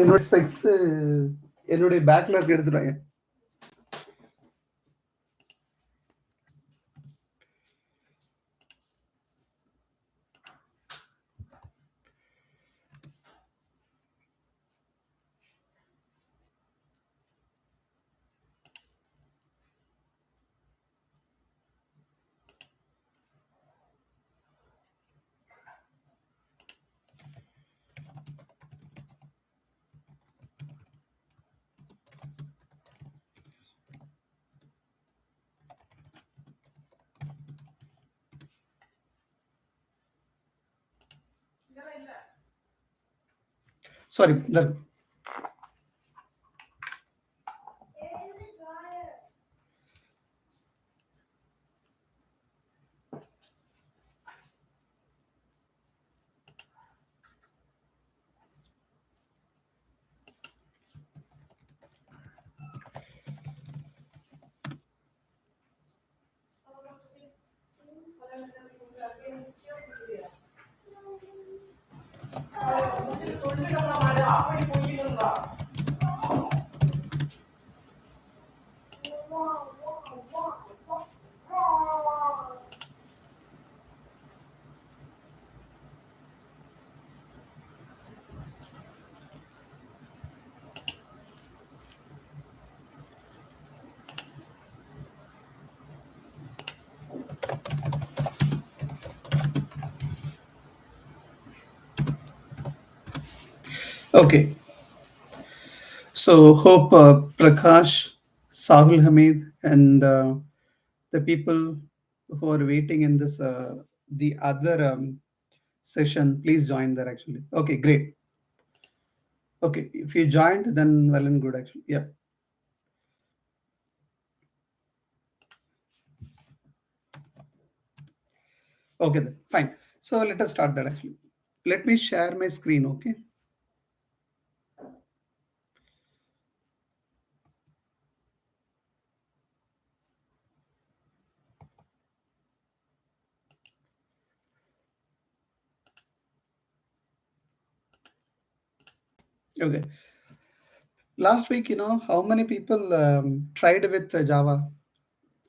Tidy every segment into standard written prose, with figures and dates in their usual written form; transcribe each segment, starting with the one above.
என்னோட ஸ்பெக்ஸ் என்னுடைய பேக்ல இருக்க எடுத்துட்டாங்க. Sorry. Okay. So hope Prakash, Sahul Hamid, and the people who are waiting in this the other session, please join there actually. Okay, great. Okay, if you joined, then well and good actually. Yeah. Okay, then fine. So let us start that actually. Let me share my screen, okay? Okay. Last week, how many people tried with Java?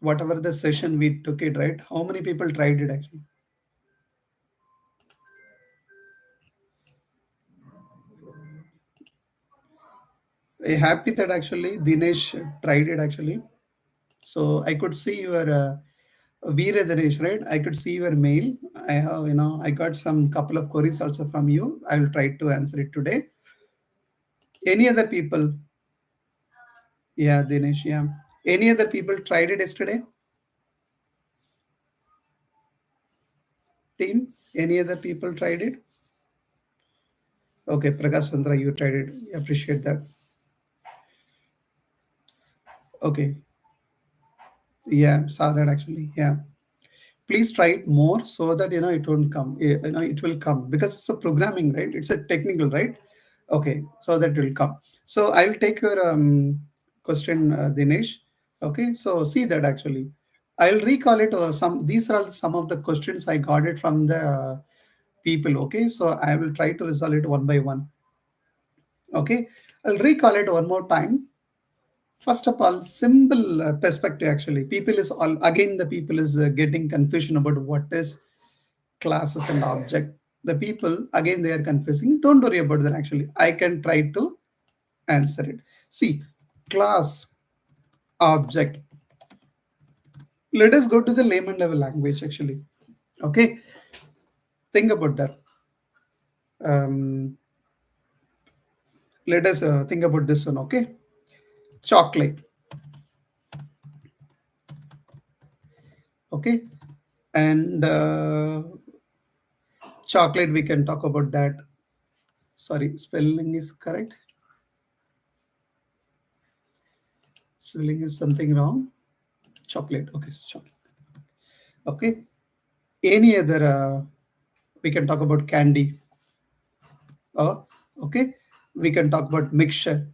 Whatever the session we took it, right? How many people tried it actually? I'm happy that actually Dinesh tried it actually. So I could see your Veera Dinesh, right? I could see your mail. I have, I got some couple of queries also from you. I will try to answer it today. Any other people? Yeah, Dinesh, yeah. Any other people tried it yesterday? Team? Any other people tried it? Okay, Prakash Chandra, you tried it. I appreciate that. Okay. Yeah, saw that actually. Yeah. Please try it more so that it won't come. It will come because it's a programming, right? It's a technical, right? Okay, so that will come. So I will take your question, Dinesh. Okay, so see that actually. I'll recall it. Some these are some of the questions I got it from the people. Okay, so I will try to resolve it one by one. Okay, I'll recall it one more time. First of all, simple perspective actually. People is all again the people is getting confusion about what is classes and object. The people again they are confusing. Don't worry about that actually. I can try to answer it. See, class, object. Let us go to the layman level language actually. Okay, think about that. Let us think about this one. Okay, chocolate. Okay, and chocolate we can talk about that. Sorry, spelling is correct. Spelling is something wrong. Chocolate. Okay, chocolate. Okay. Any other? We can talk about candy. Okay. We can talk about mixture.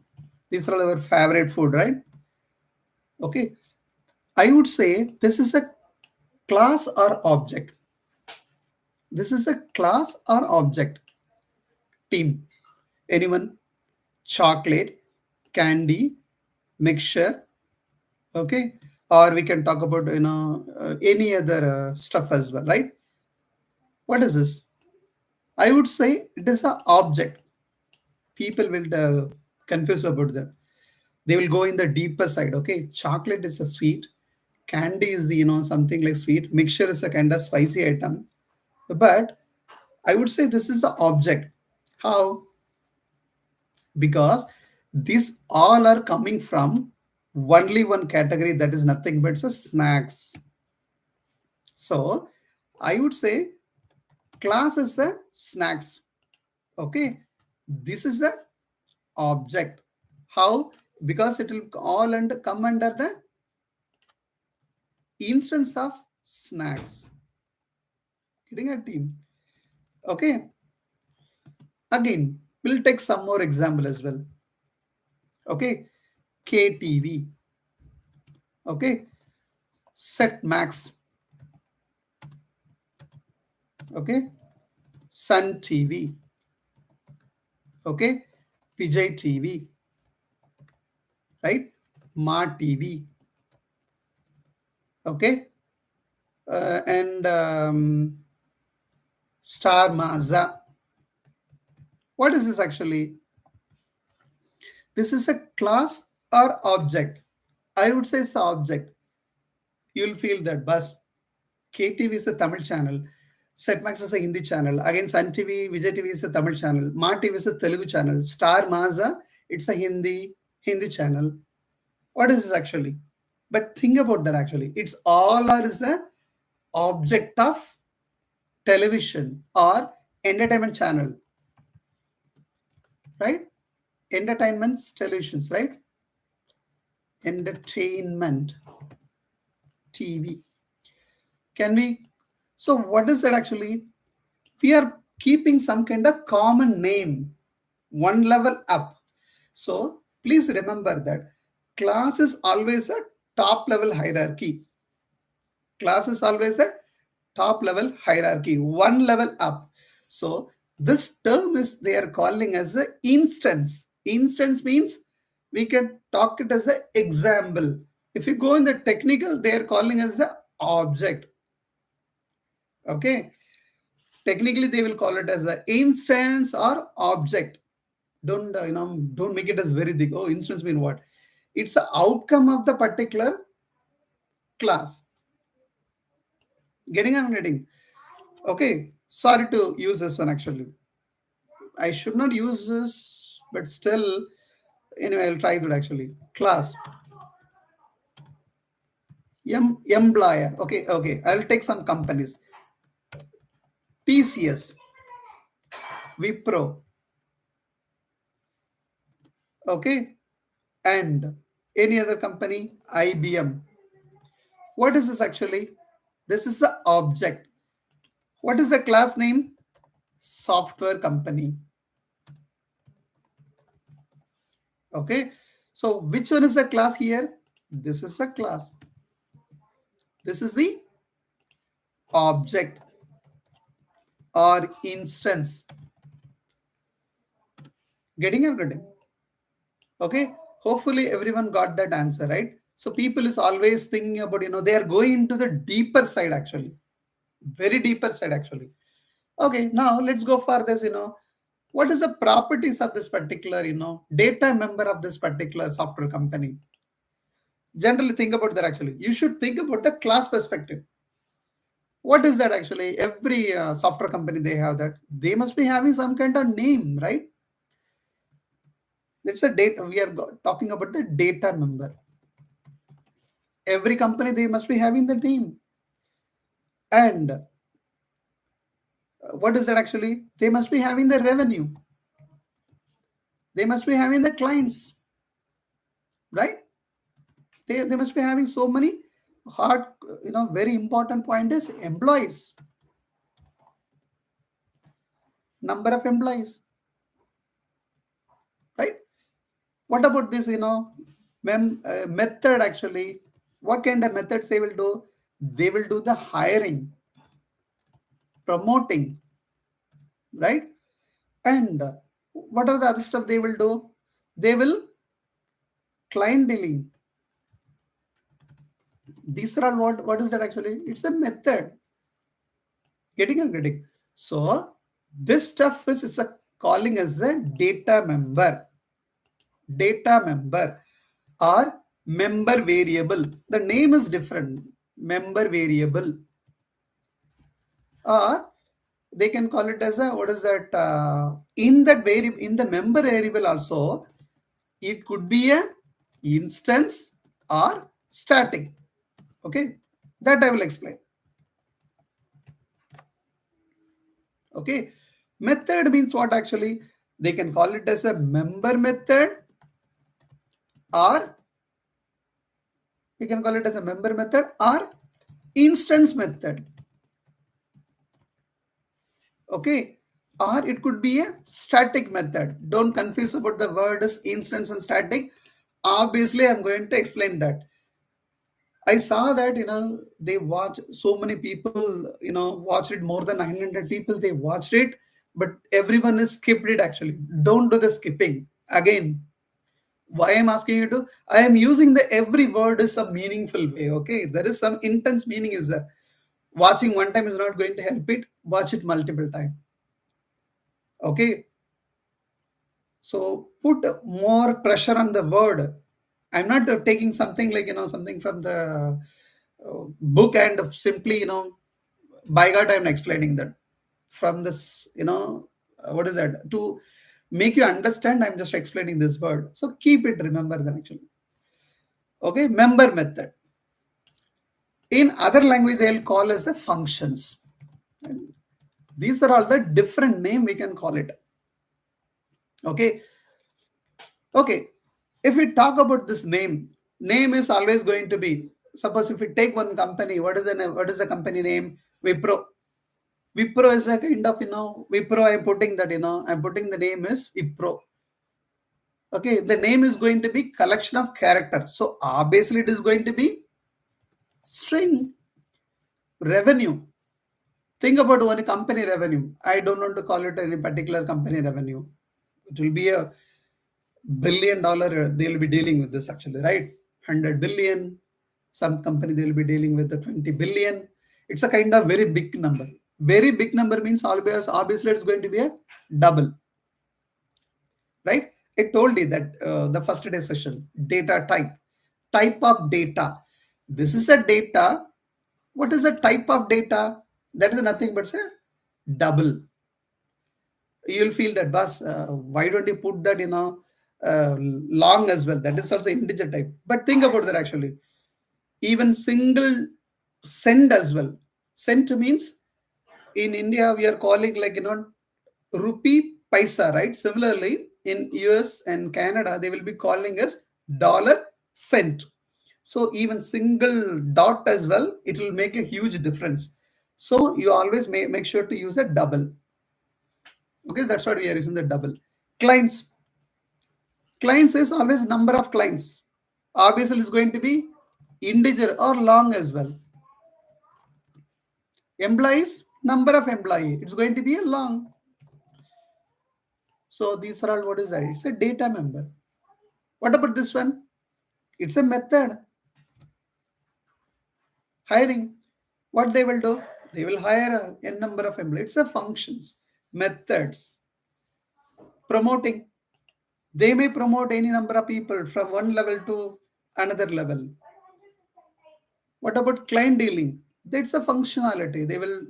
These are our favorite food, right? Okay. I would say this is a class or object. This is a class or object. Team. Anyone? chocolate, candy, mixture, okay, or we can talk about any other stuff as well, right? What is this? I would say it is an object. People will confuse about that. They will go in the deeper side. Okay, chocolate is a sweet, candy is the, something like sweet, mixture is a kind of spicy item, but I would say this is the object. How? Because these all are coming from only one category, that is nothing but the snacks. So I would say class is the snacks. Okay, this is the object. How? Because it will all come under the instance of snacks. Getting a team. Okay. Again, we'll take some more example as well. Okay. KTV. Okay. Set Max. Okay. Sun TV. Okay. Vijay TV. Right. Ma TV. Okay. And Star Maza. What is this actually? This is a class or object. I would say it's an object. You'll feel that bus. KTV is a Tamil channel. Setmax is a Hindi channel. Again, Sun TV, Vijay TV is a Tamil channel. Ma TV is a Telugu channel. Star Maza, it's a Hindi channel. What is this actually? But think about that actually. It's all or is a object of television or entertainment channel. Right? Entertainment televisions, right? Entertainment TV. Can we? So what is that actually? We are keeping some kind of common name, one level up. So please remember that class is always a top level hierarchy. Class is always a top level hierarchy, one level up. So this term is they are calling as an instance. Instance means we can talk it as an example. If you go in the technical, they are calling as the object. Okay. Technically, they will call it as an instance or object. Don't make it as very big. Oh, instance mean what? It's the outcome of the particular class. Getting. Okay. Sorry to use this one actually. I should not use this, but still, anyway, I'll try that actually. Class. Employer. Okay. I'll take some companies. TCS. Wipro. Okay. And any other company? IBM. What is this actually? This is the object. What is the class name? Software company. Okay. So which one is the class here? This is the class. This is the object or instance. Getting? Okay. Hopefully everyone got that answer, right? So people is always thinking about, they are going into the deeper side actually. Very deeper side actually. Okay. Now let's go for this, what is the properties of this particular, data member of this particular software company? Generally think about that actually. You should think about the class perspective. What is that actually? Every software company, they have that. They must be having some kind of name, right? It's a data. We are talking about the data member. Every company, they must be having the name. And what is that actually? They must be having the revenue. They must be having the clients, right? They must be having so many hard, very important point is employees. Number of employees, right? What about this, method actually? What kind of methods they will do? They will do the hiring, promoting, right? And what are the other stuff they will do? They will client dealing. These are all what is that actually? It's a method. Getting and getting. So this stuff is a calling as a data member. Data member or member variable. The name is different. Member variable. Or they can call it as a what is that in that variable, in the member variable also it could be a instance or static. Okay, that I will explain. Okay, method means what actually? They can call it as a member method, or we can call it as a member method or instance method. Okay, or it could be a static method. Don't confuse about the word as instance and static. Obviously I'm going to explain that. I saw that they watch so many people watched it, more than 900 people they watched it, but everyone has skipped it actually. Don't do the skipping again. Why I'm asking you to? I am using the every word is a meaningful way. Okay, there is some intense meaning is there. Watching one time is not going to help it. Watch it multiple times. Okay, so put more pressure on the word. I'm not taking something like something from the book and simply by God I'm explaining that from this what is that to make you understand. I'm just explaining this word, so keep it, remember that actually. Okay, member method. In other language they'll call as the functions. And these are all the different name we can call it. Okay, okay, if we talk about this name is always going to be, suppose if we take one company, what is the company name? Wipro. Wipro is a kind of Wipro. I'm putting the name is Wipro. Okay, the name is going to be collection of characters, so obviously it is going to be string. Revenue. Think about one company revenue. I don't want to call it any particular company revenue. It will be a $1 billion. They'll be dealing with this actually, right? 100 billion. Some company they'll be dealing with the 20 billion. It's a kind of very big number. Very big number means obviously it's going to be a double, right? I told you that the first day session, data type of data. This is a data. What is the type of data? That is nothing but say double. You'll feel that, boss, why don't you put that long as well? That is also integer type. But think about that actually. Even single cent as well. Cent means in India we are calling like rupee paisa, right? Similarly, in US and Canada, they will be calling us dollar cent. So even single dot as well, it will make a huge difference. So you always make sure to use a double. Okay, that's what we are using, the double. Clients. Clients is always number of clients. Obviously, it's going to be integer or long as well. Employees, number of employee. It's going to be a long. So these are all what is that? It's a data member. What about this one? It's a method. Hiring. What they will do? They will hire a number of employees. It's a functions, methods. Promoting. They may promote any number of people from one level to another level. What about client dealing? That's a functionality. They will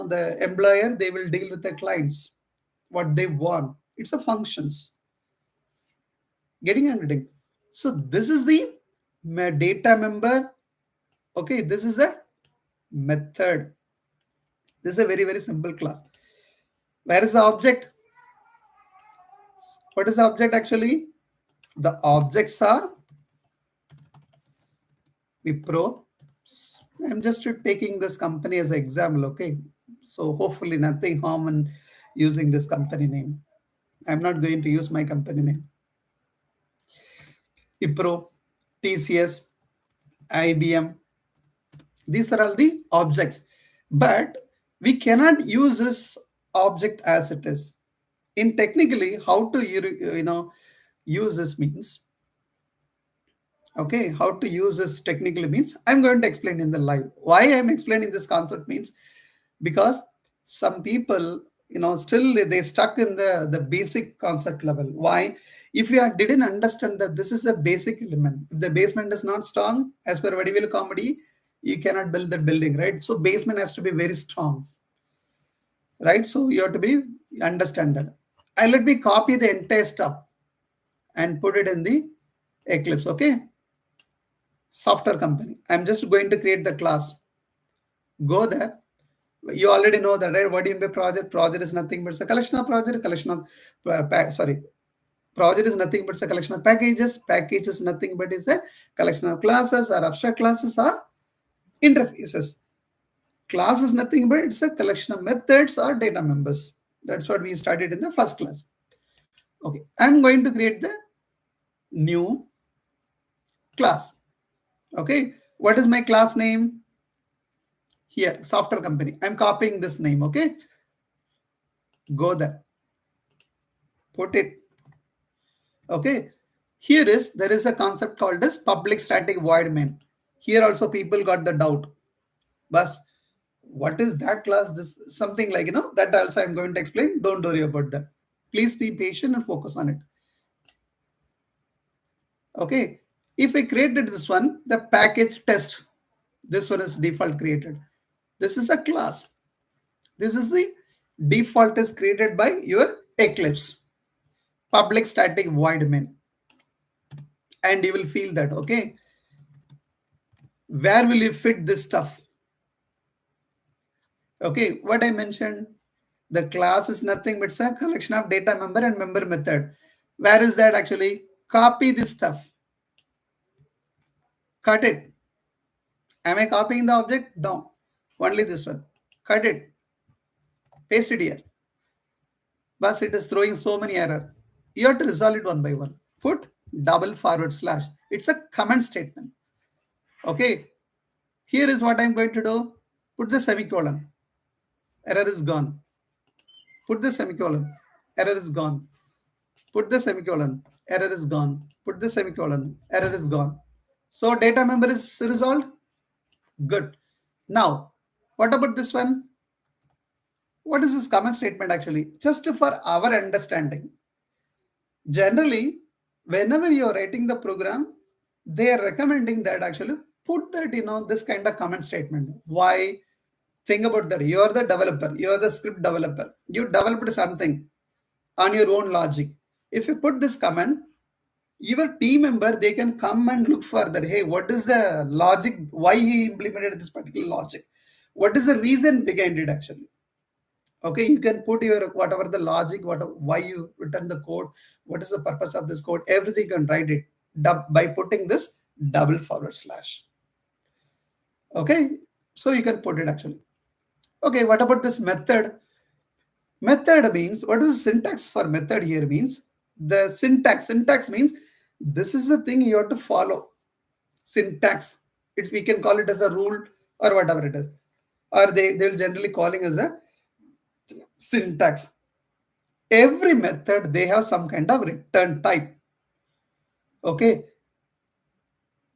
the employer, they will deal with the clients what they want. It's a functions. Getting and getting. So this is the data member. Okay, this is a method. This is a very simple class. Where is the object? What is the object actually? The objects are Wipro. I'm just taking this company as an example, okay? So hopefully nothing harm in using this company name. I'm not going to use my company name. Wipro, TCS, IBM. These are all the objects. But we cannot use this object as it is. In technically, how to use this means, okay, how to use this technically means I'm going to explain in the live. Why I'm explaining this concept means because some people, still they stuck in the basic concept level. Why? If you didn't understand that this is a basic element, if the basement is not strong, as per Vadivel comedy, you cannot build that building, right? So basement has to be very strong, right? So you have to be understand that. And let me copy the entire stuff and put it in the Eclipse, okay? Software company. I'm just going to create the class. Go there. You already know that, right? What do you mean by project? Project is nothing but a collection of project, collection of project is nothing but a collection of packages. Package is nothing but is a collection of classes or abstract classes or interfaces. Class is nothing but it's a collection of methods or data members. That's what we studied in the first class. Okay, I'm going to create the new class. Okay, what is my class name? Here, software company. I'm copying this name. Okay, go there, put it. Okay, there is a concept called as public static void main. Here also people got the doubt. But what is that class? This something like that also I'm going to explain. Don't worry about that. Please be patient and focus on it. Okay, if I created this one, the package test, this one is default created. This is a class. This is the default is created by your Eclipse public static void main, and you will feel that. Okay, where will you fit this stuff? Okay, what I mentioned, the class is nothing but a collection of data member and member method. Where is that actually? Copy this stuff, cut it. Am I copying the object? No, only this one. Cut it, paste it here. But it is throwing so many error. You have to resolve it one by one. Put double forward slash. It's a comment statement. Okay, here is what I'm going to do. Put the semicolon. Error is gone. Put the semicolon. Error is gone. Put the semicolon. Error is gone. Put the semicolon. Error is gone. So data member is resolved. Good. Now, what about this one? What is this comment statement actually? Just for our understanding. Generally, whenever you're writing the program, they are recommending that actually put that, this kind of comment statement. Why? Think about that. You are the developer. You are the script developer. You developed something on your own logic. If you put this comment, your team member, they can come and look further. Hey, what is the logic? Why he implemented this particular logic? What is the reason behind it actually? Okay, you can put your whatever the logic, why you return the code, what is the purpose of this code, everything you can write it by putting this double forward slash. Okay, so you can put it actually. Okay, what about this method? Method means, what is the syntax for method here means? The syntax means this is the thing you have to follow. Syntax, we can call it as a rule or whatever it is, or they'll generally calling as a syntax. Every method, they have some kind of return type. Okay,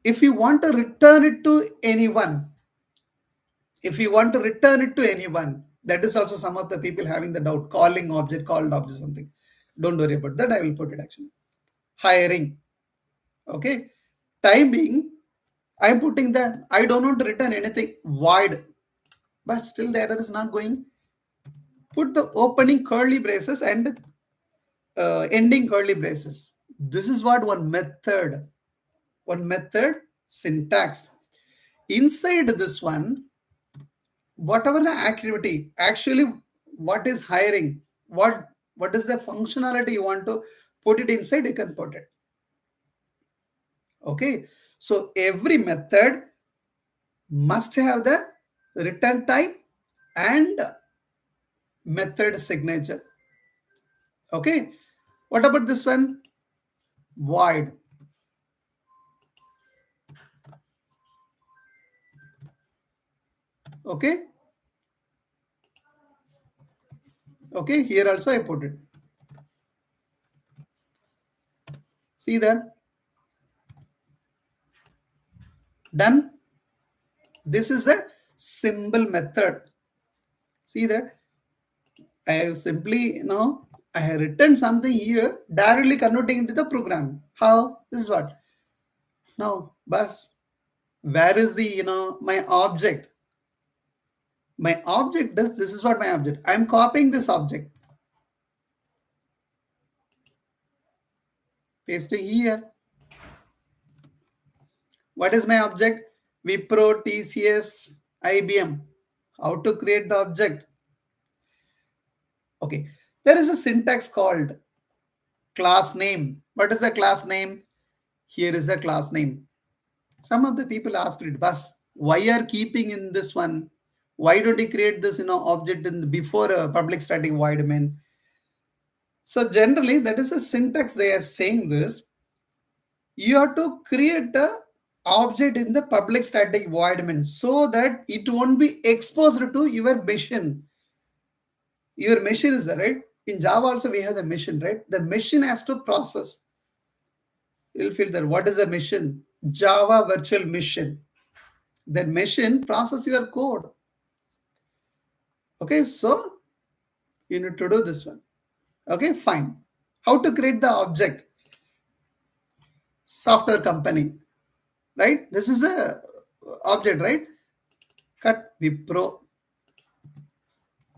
if you want to return it to anyone, that is also some of the people having the doubt, calling object, called object, something. Don't worry about that, I will put it actually. Hiring. Okay, time being, I'm putting that I don't want to return anything void, but still the error is not going. Put the opening curly braces and ending curly braces. This is what one method syntax. Inside this one, whatever the activity, actually what is hiring, what is the functionality you want to put it inside, you can put it. Okay, so every method must have the return type and method signature. Okay, what about this one? Void. Okay, okay, here also I put it. See that? Done. This is the symbol method. See that? I have simply, I have written something here, directly converting into the program. How? This is what? Now, bus. Where is the, my object? My object does, this is what my object. I'm copying this object. Pasting here. What is my object? Wipro, TCS, IBM. How to create the object? Okay. There is a syntax called class name. What is the class name? Here is the class name. Some of the people asked it, Bas, why are keeping in this one? Why don't you create this, object in before a public static void main? So generally, that is a syntax they are saying this. You have to create a object in the public static void main so that it won't be exposed to your machine. Your machine is there, right? In Java also we have the machine, right? The machine has to process. You'll feel that what is the machine? Java virtual machine. The machine process your code. Okay, so you need to do this one. Okay, fine. How to create the object? Software company, right? This is a object, right? Cut Wipro.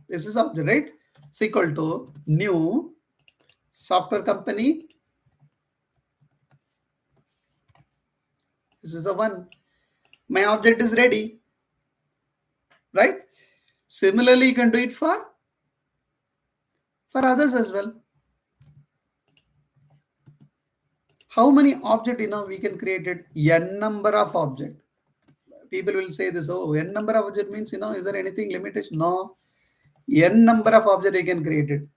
This is object, right? It's equal to new software company. This is a one. My object is ready, right? Similarly, you can do it for others as well. How many objects, we can create it? N number of objects. People will say this, oh, N number of object means, is there anything limitation? No. N number of objects you can create it.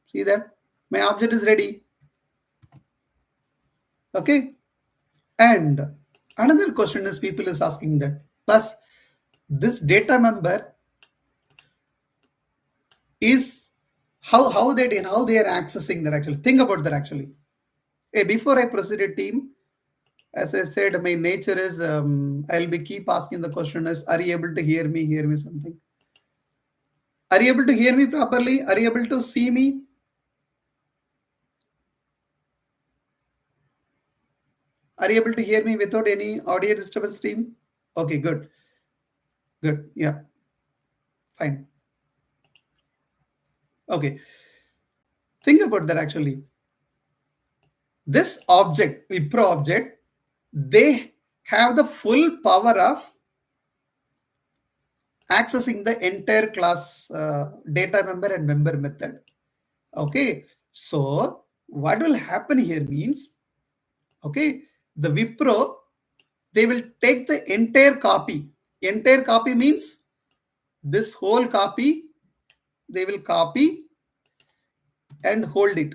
See that? My object is ready. Okay. And another question is people is asking that, plus this data member is how they are accessing that actually. Think about that actually. Hey, before I proceed, team, as I said, my nature is I'll be keep asking the question is, are you able to hear me? Hear me something. Are you able to hear me properly? Are you able to see me? Are you able to hear me without any audio disturbance, team? Okay, good. Good. Yeah. Fine. Okay. Think about that actually. This object, Wipro object, they have the full power of accessing the entire class data member and member method. Okay. So what will happen here means, okay, the Wipro, they will take the entire copy. Entire copy means this whole copy, they will copy and hold it.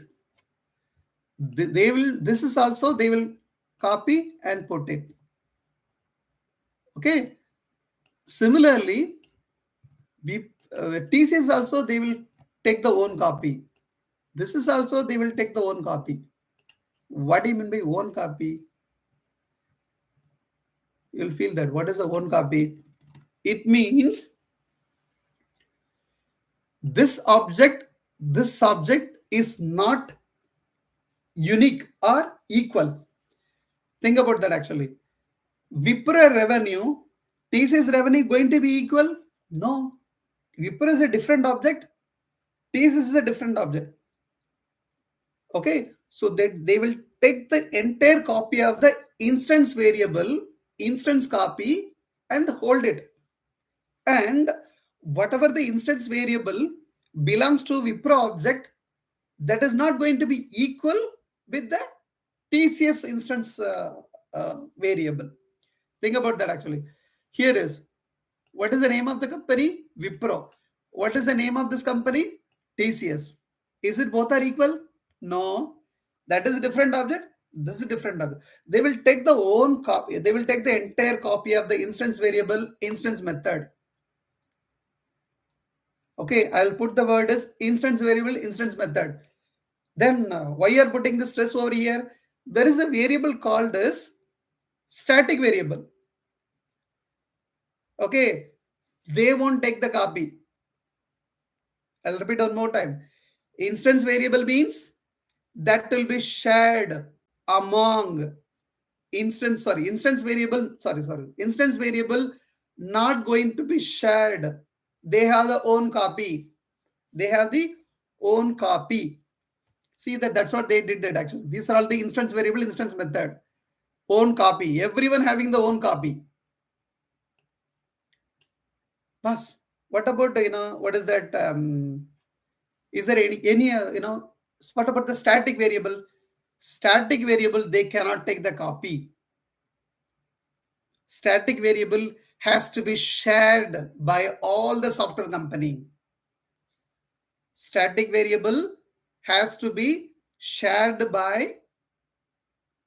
They will, this is also, they will copy and put it. Okay. Similarly, TCS also, they will take the own copy. This is also, they will take the own copy. What do you mean by own copy? You'll feel that. What is a own copy? It means this object is not unique or equal. Think about that actually. Wipro revenue, TCS revenue going to be equal? No. Wipro is a different object. TCS is a different object. Okay. So that they will take the entire copy of the instance variable, instance copy, and hold it. And whatever the instance variable belongs to Wipro object, that is not going to be equal with the TCS instance variable. Think about that actually. Here is, what is the name of the company? Wipro. What is the name of this company? TCS. Is it both are equal? No. That is a different object. This is a different object. They will take the own copy. They will take the entire copy of the instance variable, instance method. Okay, I'll put the word as instance variable, instance method. Then why you are putting the stress over here? There is a variable called as static variable. Okay, they won't take the copy. I'll repeat one more time. Instance variable means that will be shared among instance variable not going to be shared. They have the own copy. They have the own copy. See that's what they did that actually. These are all the instance variable, instance method. Own copy. Everyone having the own copy. Bas, what about, what is that? Is there any what about the static variable? Static variable, they cannot take the copy. Static variable has to be shared by all the software company. Static variable has to be shared by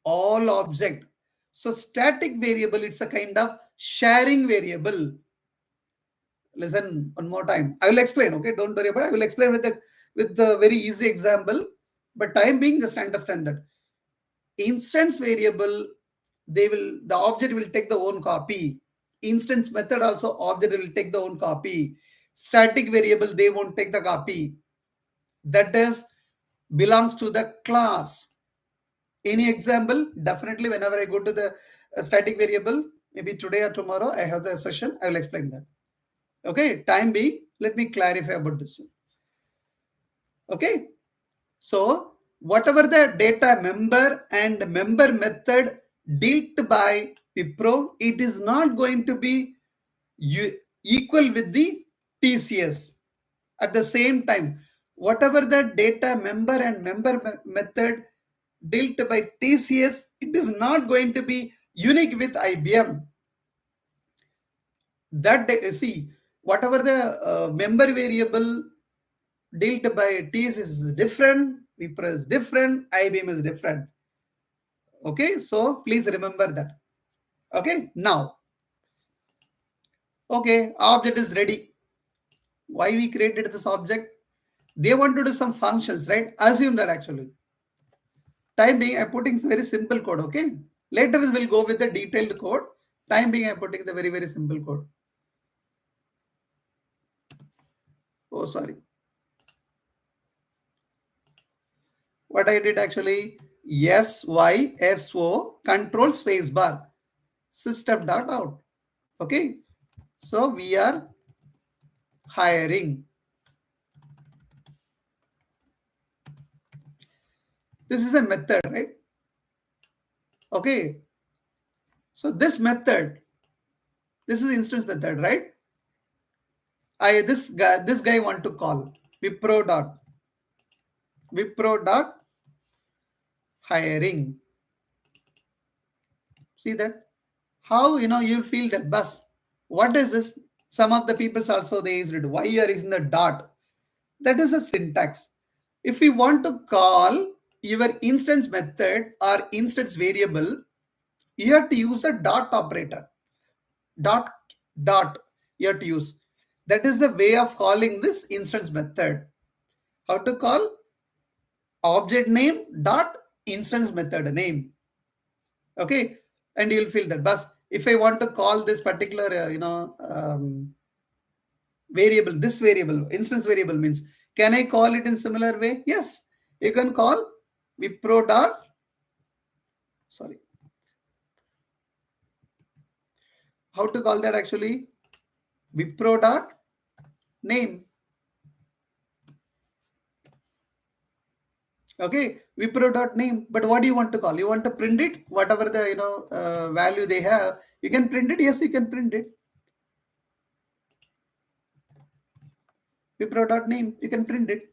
all object. So static variable, it's a kind of sharing variable. Listen one more time. I will explain. Okay, don't worry about it. I will explain with the very easy example. But time being, just understand that instance variable, the object will take the own copy. Instance method also, object will take the own copy. Static variable, they won't take the copy. That is belongs to the class. Any example? Definitely, whenever I go to the static variable, maybe today or tomorrow, I have the session. I will explain that. Okay, time being, let me clarify about this one. Okay, so whatever the data member and member method dealt by Wipro, it is not going to be equal with the TCS. At the same time, whatever the data member and member method dealt by TCS, it is not going to be unique with IBM. That see, whatever the member variable dealt by TCS is different, Wipro is different, IBM is different. Okay, so please remember that. Okay, now, okay, object is ready. Why we created this object? They want to do some functions, right? Assume that actually. Time being, I'm putting very simple code, okay? Later we'll go with the detailed code. Time being, I'm putting the very, very simple code. Oh, sorry. What I did actually, SYSO control space bar system.out. Okay. So we are hiring. This is a method, right? Okay. So this method, this is instance method, right? This guy want to call Wipro dot hiring. See that? How you'll feel that bus. What is this? Some of the peoples also they used it. Why are using the dot? That is a syntax. If we want to call your instance method or instance variable, you have to use a dot operator. Dot dot you have to use. That is the way of calling this instance method. How to call? Object name dot instance method name. Okay, and you'll feel that. But if I want to call this particular, variable, this variable, instance variable means, can I call it in similar way? Yes, you can call Wipro dot, sorry, how to call that actually? Wipro dot name. Okay, Wipro dot name. But what do you want to call? You want to print it, whatever the value they have, you can print it. Yes, you can print it. Wipro dot name, you can print it.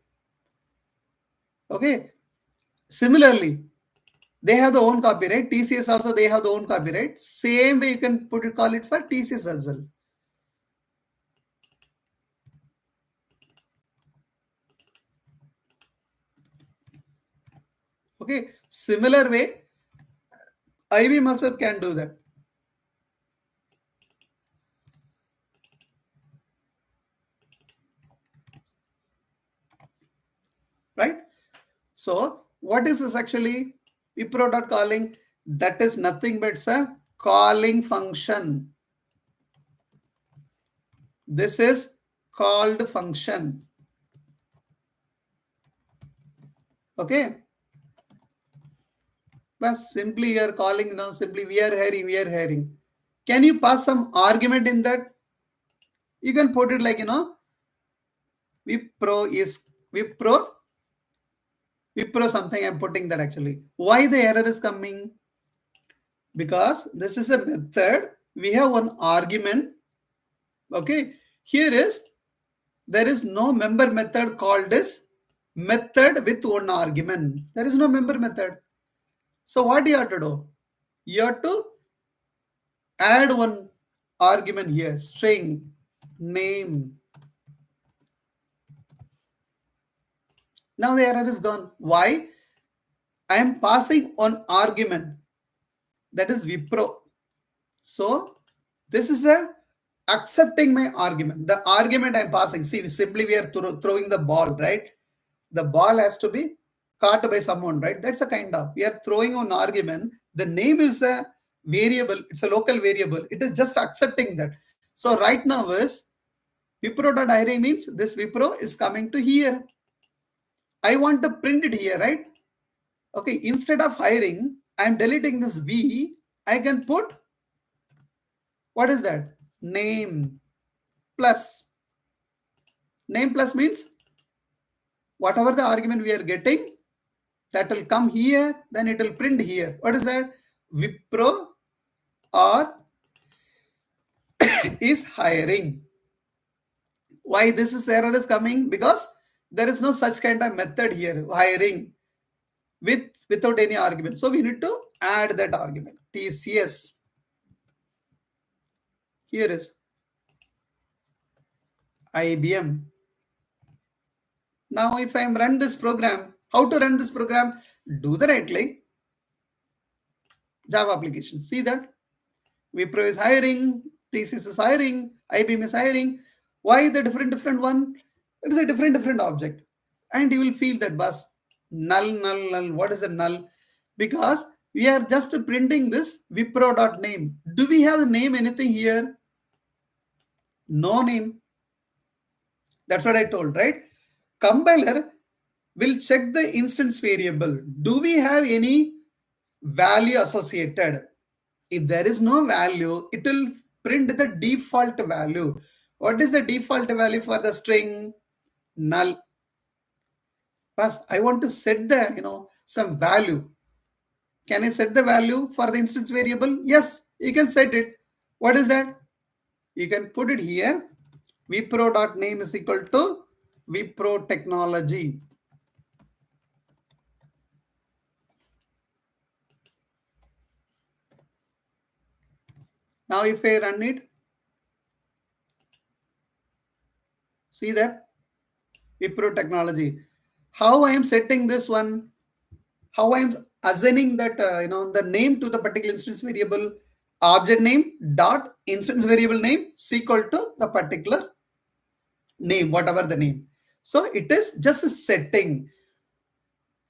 Okay. Similarly, they have their own copyright. TCS also they have their own copyright. Same way you can call it for TCS as well. Okay. Similar way, IBM also can do that. Right? So what is this actually? Wipro.calling, that is nothing but it's a calling function. This is called function. Okay. But simply you are calling now, simply we are hiring. Can you pass some argument in that? You can put it like, Wipro is Wipro something. I'm putting that actually. Why the error is coming? Because this is a method. We have one argument. Okay. Here is, there is no member method called as method with one argument. There is no member method. So what you have to do? You have to add one argument here, string name. Now the error is gone. Why? I am passing one argument, that is Wipro. So this is a accepting my argument. The argument I'm passing. See, simply we are throwing the ball, right? The ball has to be caught by someone, right? That's a kind of, we are throwing on argument. The name is a variable. It's a local variable. It is just accepting that. So right now is Wipro.hiring means this Wipro is coming to here. I want to print it here, right? Okay, instead of hiring, I'm deleting this V. I can put, what is that? Name plus. Name plus means whatever the argument we are getting, that will come here, then it will print here. What is that? Wipro or is hiring. Why this is error is coming? Because there is no such kind of method here, hiring, without any argument. So we need to add that argument. TCS. Here is IBM. Now if I am run this program, how to run this program? Do the right click, Java application. See that? Wipro is hiring, TCS is hiring, IBM is hiring. Why the different one? It is a different object. And you will feel that bus null. What is a null? Because we are just printing this Wipro.name. Do we have name anything here? No name. That's what I told, right? Compiler will check the instance variable. Do we have any value associated? If there is no value, it will print the default value. What is the default value for the string? Null. First, I want to set the, some value. Can I set the value for the instance variable? Yes, you can set it. What is that? You can put it here. Wipro.name is equal to Wipro technology. Now if I run it, see that? Wipro technology. How I am setting this one? How I am assigning that the name to the particular instance variable? Object name dot instance variable name is equal to the particular name, whatever the name. So it is just a setting.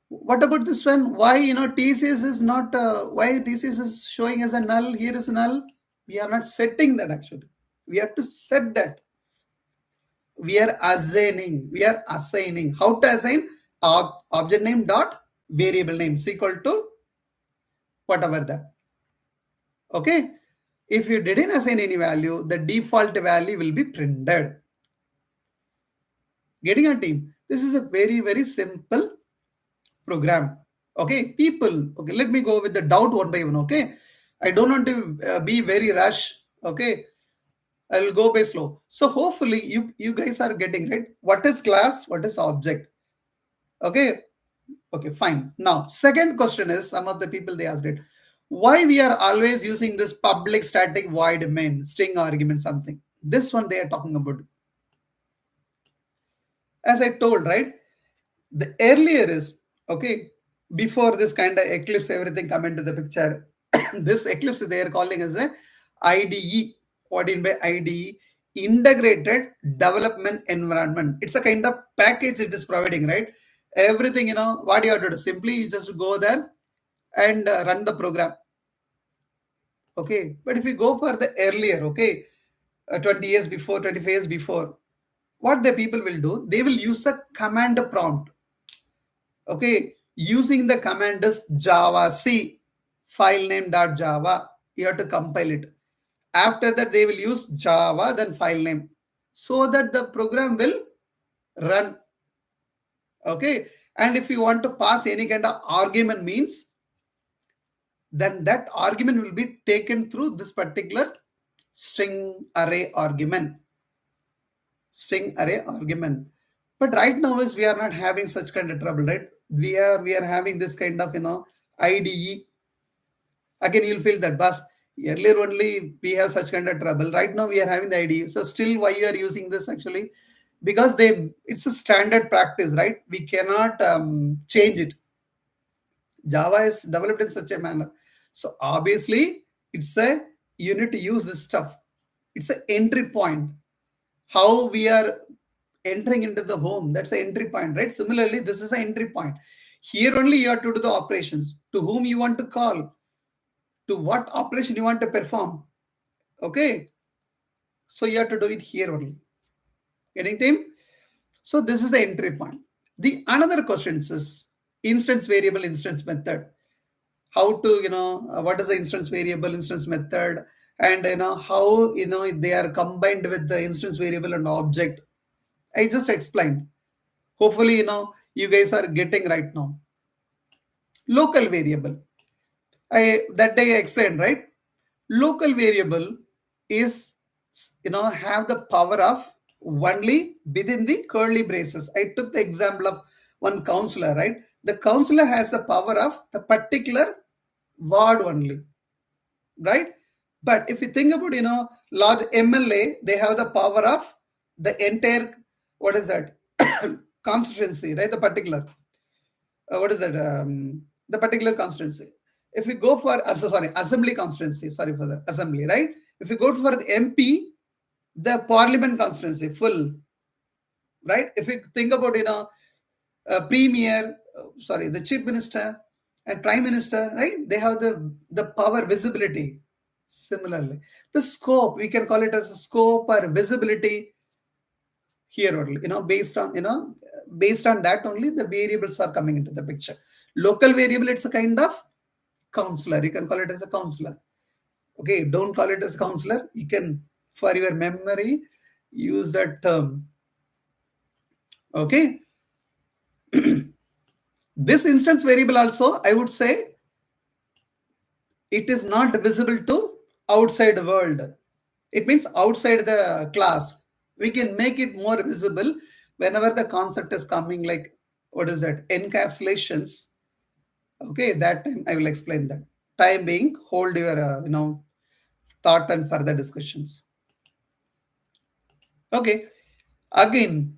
What about this one? Why TCS is not? Why TCS is showing as a null? Here is null. We are not setting that actually. We have to set that. We are assigning. How to assign? Object name dot variable name is equal to whatever that. Okay. If you didn't assign any value, the default value will be printed. Getting a team. This is a very simple program. Okay, people. Okay, let me go with the doubt one by one. Okay, I don't want to be very rush. Okay, I will go by slow. So hopefully you guys are getting right. What is class? What is object? Okay, fine. Now second question is, some of the people they asked it, why we are always using this public static void main string argument something. This one they are talking about. As I told, right, the earlier is, okay, before this kind of Eclipse everything come into the picture. This Eclipse they are calling as a IDE. What in by IDE? Integrated development environment. It's a kind of package it is providing, right? everything, what you have to do, simply you just go there and run the program. Okay, but if you go for the earlier, okay, 20 years before, 25 years before, what the people will do, they will use a command prompt. Okay, using the command is Java C file name dot Java. You have to compile it. After that, they will use Java, then file name, so that the program will run. Okay, and if you want to pass any kind of argument means, then that argument will be taken through this particular string array argument. String array argument. But right now is we are not having such kind of trouble, right? We are having this kind of IDE. Again, you'll feel that bus. Earlier only we have such kind of trouble. Right now we are having the IDE. So still, why you are using this actually? Because it's a standard practice, right? We cannot change it. Java is developed in such a manner. So obviously, you need to use this stuff. It's an entry point. How we are entering into the home, that's an entry point, right? Similarly, this is an entry point. Here only you have to do the operations. To whom you want to call, to what operation you want to perform. Okay, so you have to do it here only. Getting team? So this is the entry point. The another question is instance variable, instance method. How to, what is the instance variable, instance method, and how they are combined with the instance variable and object. I just explained. Hopefully, you guys are getting right now. Local variable. That day I explained, right? Local variable is, have the power of only within the curly braces. I took the example of one counselor, right? The counselor has the power of the particular ward only, right? But if you think about, large MLA, they have the power of the entire, what is that? Constituency, right? The particular, what is that? The particular constituency. If we go for, assembly constituency, sorry for the assembly, right? If you go for the MP, the parliament constituency, full, right? If you think about, premier, the chief minister and prime minister, right? They have the power visibility. Similarly, the scope, we can call it as a scope or visibility here only, based on that only the variables are coming into the picture. Local variable, it's a kind of counselor. You can call it as a counselor. Okay, don't call it as a counselor. You can, for your memory, use that term. Okay. This instance variable also, I would say, it is not visible to outside world. It means outside the class. We can make it more visible whenever the concept is coming, like, what is that? Encapsulations. Okay, that time I will explain that. Time being, hold your, thought and further discussions. Okay, again,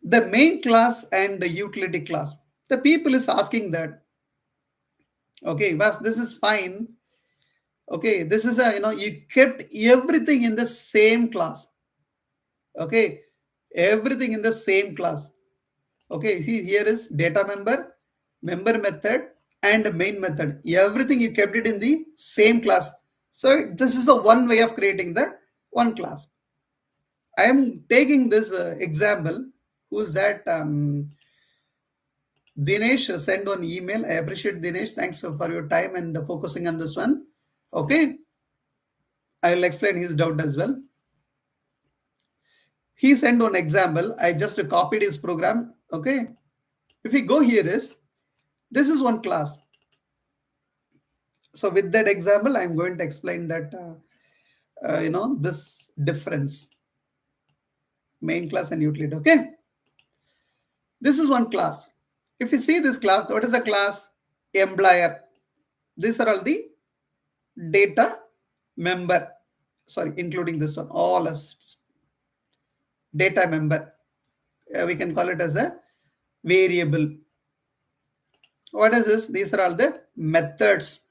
the main class and the utility class. The people is asking that. Okay, but this is fine. Okay, this is you kept everything in the same class. Okay, everything in the same class. Okay, see, here is data member, member method, and main method. Everything you kept it in the same class. So this is a one way of creating the one class. I am taking this example. Who's that? Dinesh sent one email. I appreciate Dinesh. Thanks for your time and focusing on this one. Okay, I will explain his doubt as well. He sent one example. I just copied his program. Okay, if we go here is, this is one class. So with that example, I'm going to explain that, this difference, main class and utility. Okay, this is one class. If you see this class, what is the class? Employer. These are all the data member. Sorry, including this one, all as data member. We can call it as a variable. What is this? These are all the methods.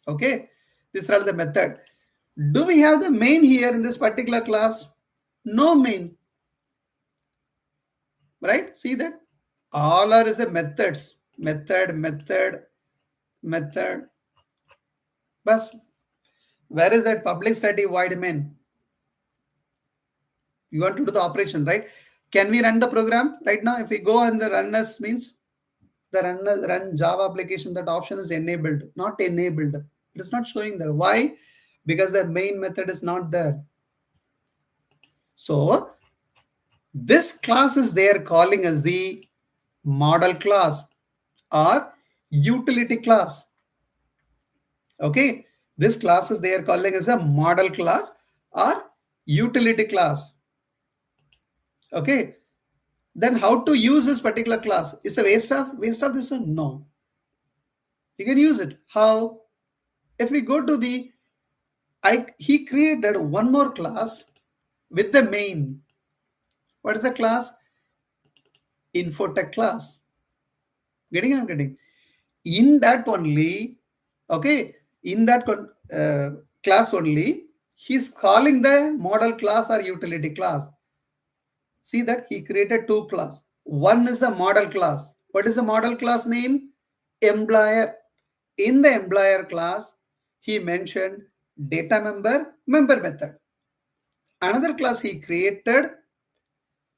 Okay, these are all the method. Do we have the main here in this particular class? No main. right? See that all are is a methods, method. But where is that public static void main? You want to do the operation, right? Can we run the program right now? If we go and the run as means the run Java application, that option is enabled, not enabled. It is not showing there. Why? Because the main method is not there. So this class is they are calling as the model class or utility class. Okay, this class is they are calling as a model class or utility class. Okay, then how to use this particular class? It's a waste of this one? No, you can use it. How? If we go to the he created one more class with the main. What is the class? Infotech class. I'm getting. In that only, okay, in that class only, he's calling the model class or utility class. See that he created two class. One is a model class. What is the model class name? Employer. In the employer class, he mentioned data member method. Another class he created,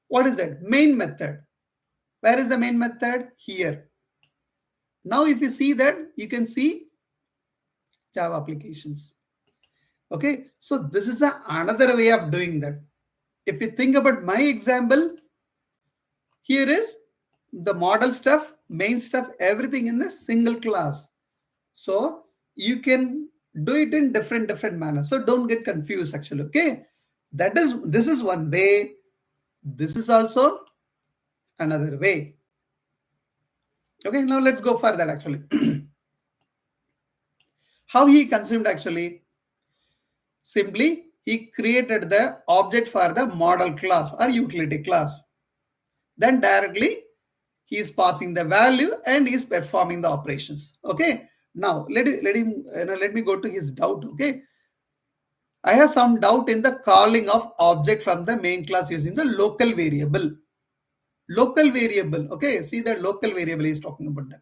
what is that? Main method. Where is the main method? Here. Now if you see that, you can see Java applications. Okay, so this is another way of doing that. If you think about my example, here is the model stuff, main stuff, everything in a single class. So you can do it in different manner. So don't get confused actually. Okay, this is one way. This is also another way. Okay, now let's go further actually. How he consumed actually? Simply, he created the object for the model class or utility class. Then directly, he is passing the value and is performing the operations. Okay. Now let me go to his doubt. Okay. I have some doubt in the calling of object from the main class using the local variable. Local variable. Okay. See that local variable is talking about that.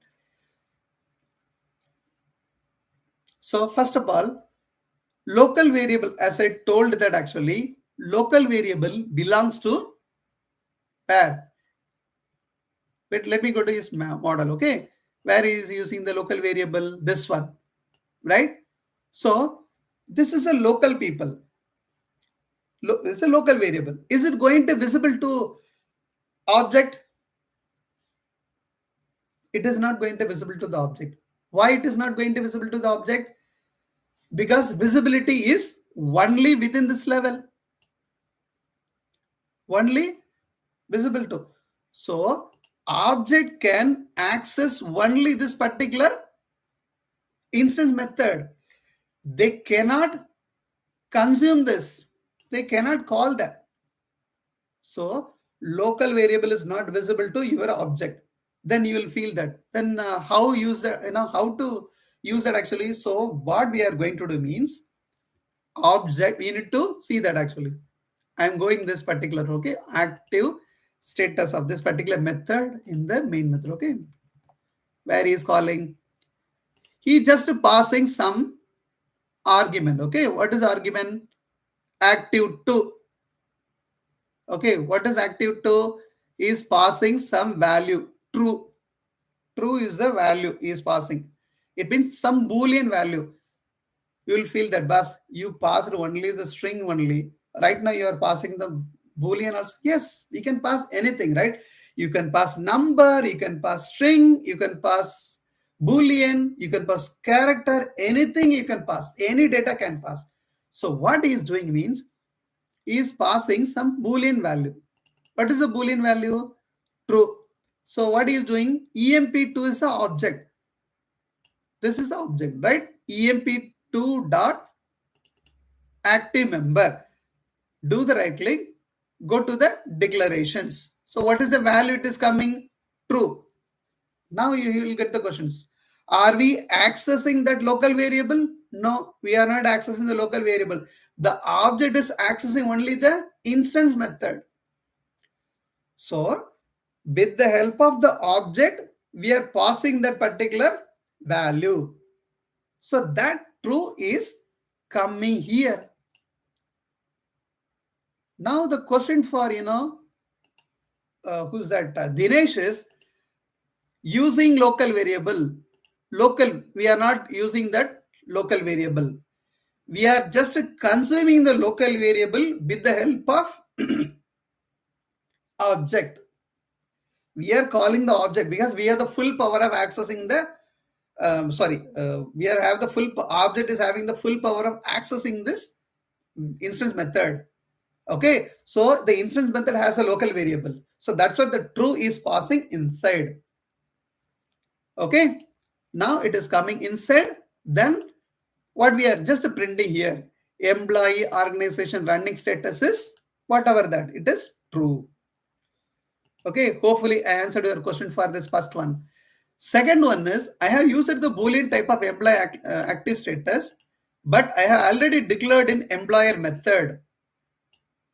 So first of all, local variable, as I told that actually, local variable belongs to where? But let me go to his model, okay? Where he is using the local variable, this one, right? So this is a local people. It's a local variable. Is it going to visible to object? It is not going to visible to the object. Why it is not going to visible to the object? Because visibility is only within this level. Only visible to. So object can access only this particular instance method. They cannot consume this. They cannot call that. So local variable is not visible to your object. Then you will feel that. Then how use that? How to use that actually? So what we are going to do means object. We need to see that actually. I am going this particular, okay, active status of this particular method in the main method, okay, where he is calling. He just passing some argument, okay. What is argument? Active to. Okay, what is active to? Is passing some value. True. True is the value he is passing. It means some Boolean value. You will feel that, bus, you passed only the string only. Right now you are passing the Boolean also. Yes, we can pass anything, right? You can pass number, you can pass string, you can pass Boolean, you can pass character, anything you can pass. Any data can pass. So what he is doing means he is passing some Boolean value. What is the Boolean value? True. So what he is doing? EMP2 is the object. This is the object, right? EMP2 dot active member. Do the right click. Go to the declarations. So what is the value it is coming? True. Now you will get the questions. Are we accessing that local variable? No, we are not accessing the local variable. The object is accessing only the instance method. So With the help of the object, we are passing that particular value. So that true is coming here. Now the question for, who's that? Dinesh is using local variable. Local, we are not using that local variable. We are just consuming the local variable with the help of object. We are calling the object because we have the full power of accessing the we are have the full object is having the full power of accessing this instance method. Okay, so the instance method has a local variable, so that's what the true is passing inside. Okay, now it is coming inside. Then what we are just printing here, employee organization running status is whatever that it is true. Okay, hopefully I answered your question for this first one. Second one is I have used the boolean type of employee active status, but I have already declared in employer method.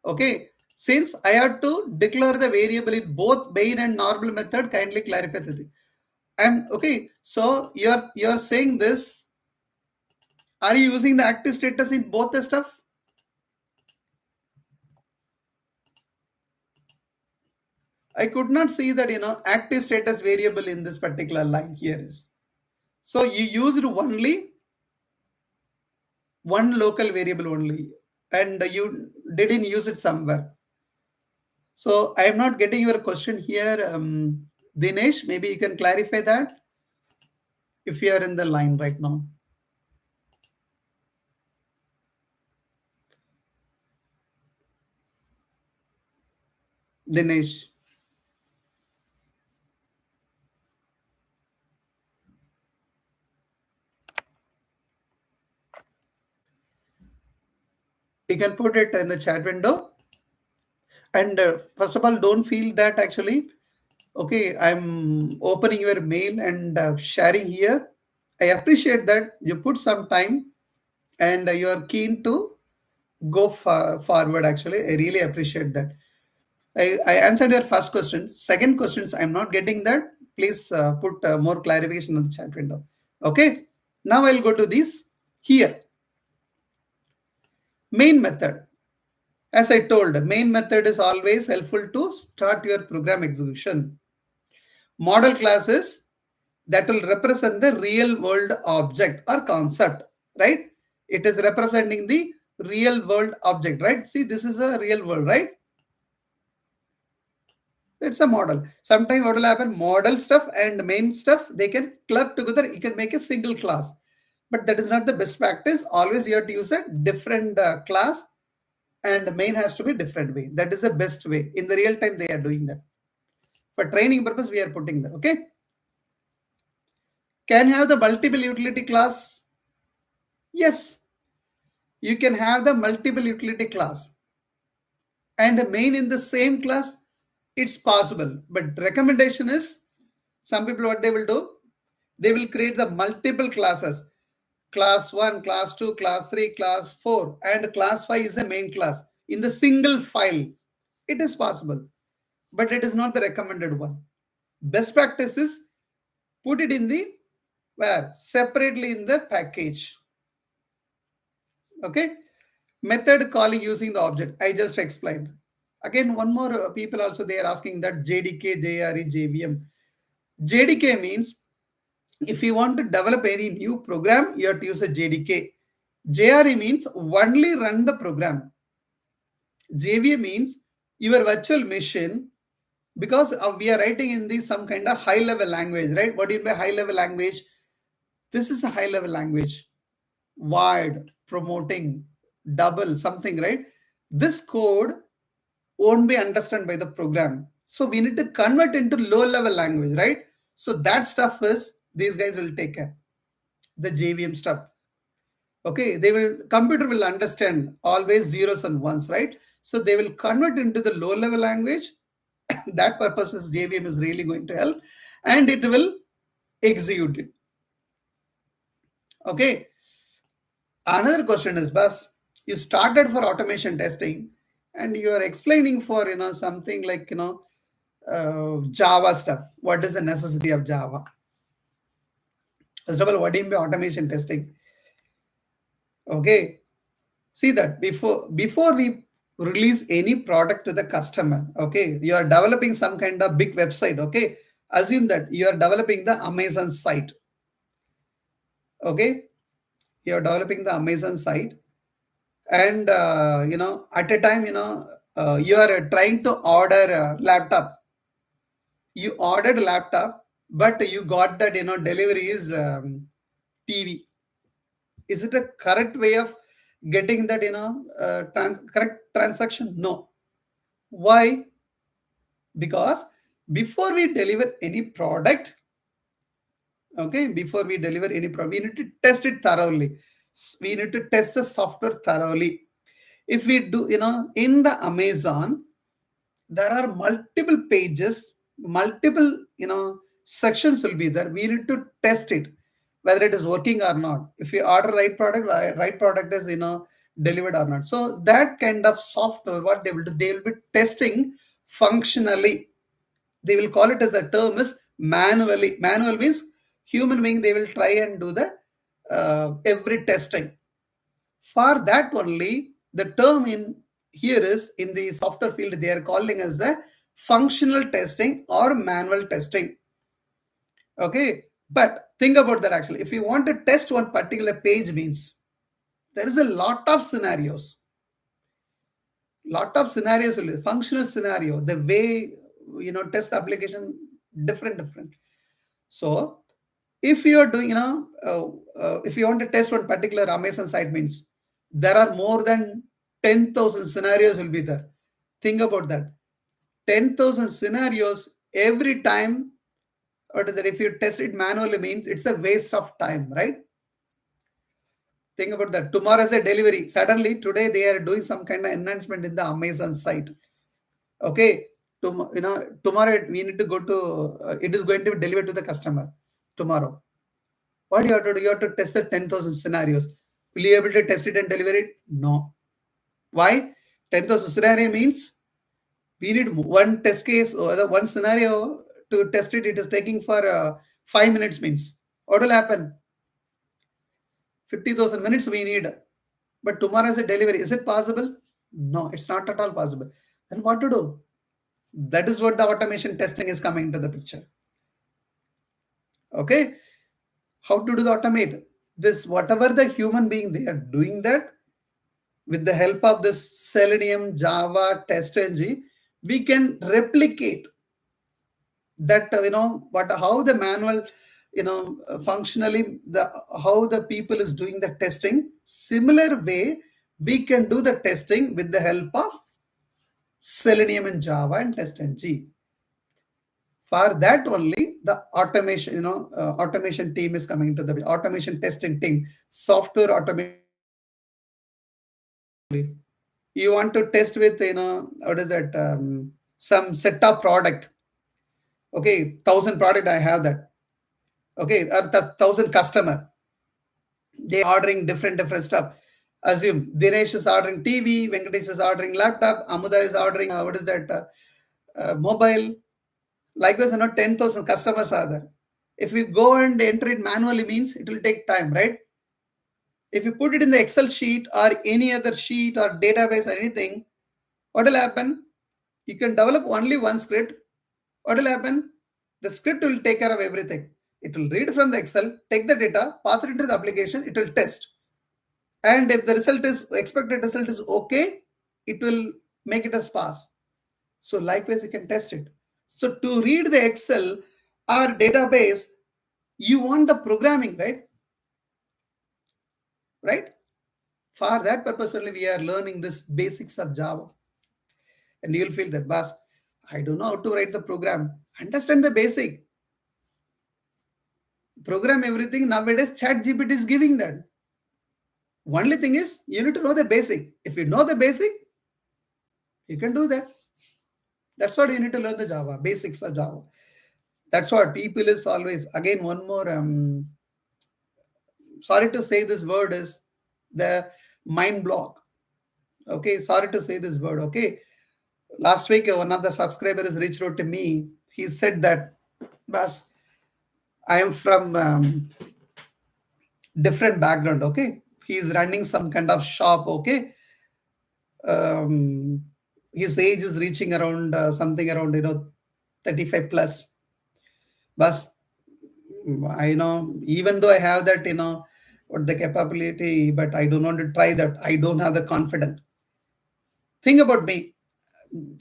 Okay, since I have to declare the variable in both main and normal method, kindly clarify the thing. And okay, so you're saying this. Are you using the active status in both the stuff? I could not see that active status variable in this particular line here is. So you used only one local variable only, and you didn't use it somewhere. So I am not getting your question here, Dinesh. Maybe you can clarify that if you are in the line right now. Dinesh. You can put it in the chat window. And first of all, don't feel that actually, okay, I'm opening your mail and sharing here. I appreciate that you put some time and you are keen to go forward. Actually, I really appreciate that. I answered your first question. Second questions, I'm not getting that. Please put more clarification in the chat window. Okay. Now I'll go to this here. Main method. As I told, main method is always helpful to start your program execution. Model classes that will represent the real world object or concept, right? It is representing the real world object, right? See, this is a real world, right? It's a model. Sometimes what will happen, model stuff and main stuff, they can club together. You can make a single class, but that is not the best practice. Always you have to use a different class, and main has to be different way. That is the best way. In the real time, they are doing that. For training purpose, we are putting that. Okay. Can have the multiple utility class? Yes. You can have the multiple utility class and the main in the same class. It's possible, but recommendation is some people what they will do, they will create the multiple classes, class 1, class 2, class 3, class 4, and class 5 is a main class in the single file. It is possible, but it is not the recommended one. Best practice is put it in the where separately in the package. Okay, method calling using the object I just explained. Again, one more people also they are asking that JDK, JRE, JVM. JDK means if you want to develop any new program, you have to use a JDK. JRE means only run the program. JVM means your virtual machine, because we are writing in this some kind of high level language, right? What do you mean by high level language? This is a high level language. Wide, promoting, double, something, right? This code won't be understood by the program. So we need to convert into low level language, right? So that stuff is these guys will take care. The JVM stuff. Okay, they will computer will understand always zeros and ones, right? So they will convert into the low level language. That purpose is JVM is really going to help, and it will execute it. Okay. Another question is, Bas, you started for automation testing and you are explaining for something like Java stuff. What is the necessity of Java? First of all, what do you mean by automation testing? Okay, see that before we release any product to the customer, okay, you are developing some kind of big website. Okay, assume that you are developing the Amazon site. Okay, you are developing the Amazon site, and at a time, you are trying to order a laptop. You ordered a laptop, but you got that delivery is TV. Is it a correct way of getting that correct transaction? No. Why? Because before we deliver any product, okay, before we deliver any product, we need to test it thoroughly. We need to test the software thoroughly. If we do, in the Amazon, there are multiple pages, multiple sections will be there. We need to test it whether it is working or not. If we order right product is delivered or not. So that kind of software, what they will do, they will be testing functionally. They will call it as a term is manually. Manual means human being, they will try and do the every testing. For that only, the term in here is in the software field, they are calling as the functional testing or manual testing. Okay, but think about that actually. If you want to test one particular page means there is a lot of scenarios. Lot of scenarios will be functional scenario. The way test the application different. So if you are doing if you want to test one particular Amazon site means there are more than 10,000 scenarios will be there. Think about that. 10,000 scenarios every time. What is that? If you test it manually means it's a waste of time, right? Think about that. Tomorrow is a delivery. Suddenly today they are doing some kind of enhancement in the Amazon site. Okay, tomorrow we need to go to. It is going to be delivered to the customer tomorrow. What you have to do? You have to test the 10,000 scenarios. Will you be able to test it and deliver it? No. Why? 10,000 scenario means we need one test case or the one scenario to test it. It is taking for 5 minutes means. What will happen? 50,000 minutes we need. But tomorrow is a delivery. Is it possible? No, it's not at all possible. Then what to do? That is what the automation testing is coming into the picture. Okay. How to do the automate? This, whatever the human being, they are doing that with the help of this Selenium, Java, TestNg, we can replicate that, how the manual, functionally, how the people is doing the testing. Similar way, we can do the testing with the help of Selenium and Java and TestNg. For that only, the automation, automation team is coming to the automation testing team, software automation. You want to test with, what is that? Some set of product. Okay, 1,000 product I have that. Okay, or 1,000 customer. They ordering different stuff. Assume Dinesh is ordering TV, Venkatesh is ordering laptop, Amuda is ordering what is that? Mobile. Likewise, 10,000 customers are there. If we go and enter it manually means it will take time, right? If you put it in the Excel sheet or any other sheet or database or anything, what will happen? You can develop only one script. What will happen? The script will take care of everything. It will read from the Excel, take the data, pass it into the application, it will test. And if the expected result is okay, it will make it as pass. So likewise, you can test it. So to read the Excel or database, you want the programming, right? Right? For that purpose only, we are learning this basics of Java. And you'll feel that, boss, I don't know how to write the program. Understand the basic. Program everything. Nowadays, ChatGPT is giving that. Only thing is, you need to know the basic. If you know the basic, you can do that. That's what you need to learn the Java, basics of Java. That's what people is always, again, one more, sorry to say this word is the mind block. Okay, sorry to say this word. Okay, Last week, one of the subscribers reached out to me. He said that, Bas, I am from different background. Okay, he's running some kind of shop. Okay, um, his age is reaching around something around 35 plus. But I know, even though I have that what the capability, but I don't want to try that. I don't have the confidence. Think about me.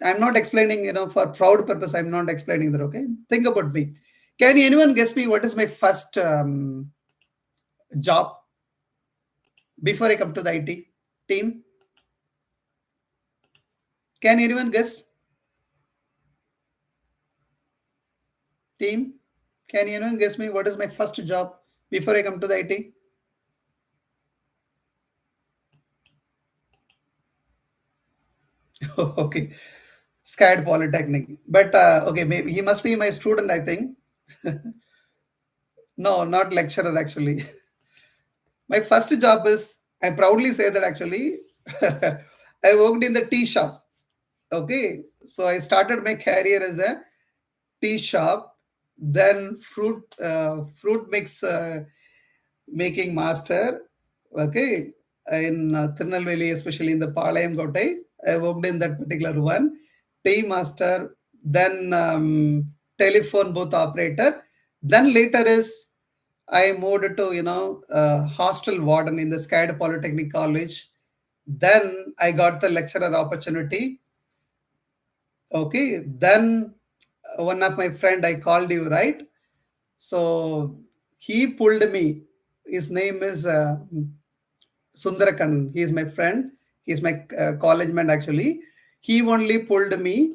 I'm not explaining, for proud purpose. I'm not explaining that. Okay, think about me. Can anyone guess me what is my first job before I come to the IT team? Can anyone guess? Team? Can anyone guess me what is my first job before I come to the IT? Okay, scared polytechnic. But okay, maybe he must be my student. I think no, not lecturer actually. My first job is, I proudly say that actually, I worked in the tea shop. Okay, so I started my career as a tea shop, then fruit mix making master. Okay, in Tirunelveli, especially in the Palayam Kotai, I worked in that particular one. Tea master, then telephone booth operator. Then later is I moved to hostel warden in the Skyd Polytechnic College. Then I got the lecturer opportunity. Okay, then one of my friend, I called you, right? So he pulled me. His name is Sundarakan. He is my friend. He's my college mate actually. He only pulled me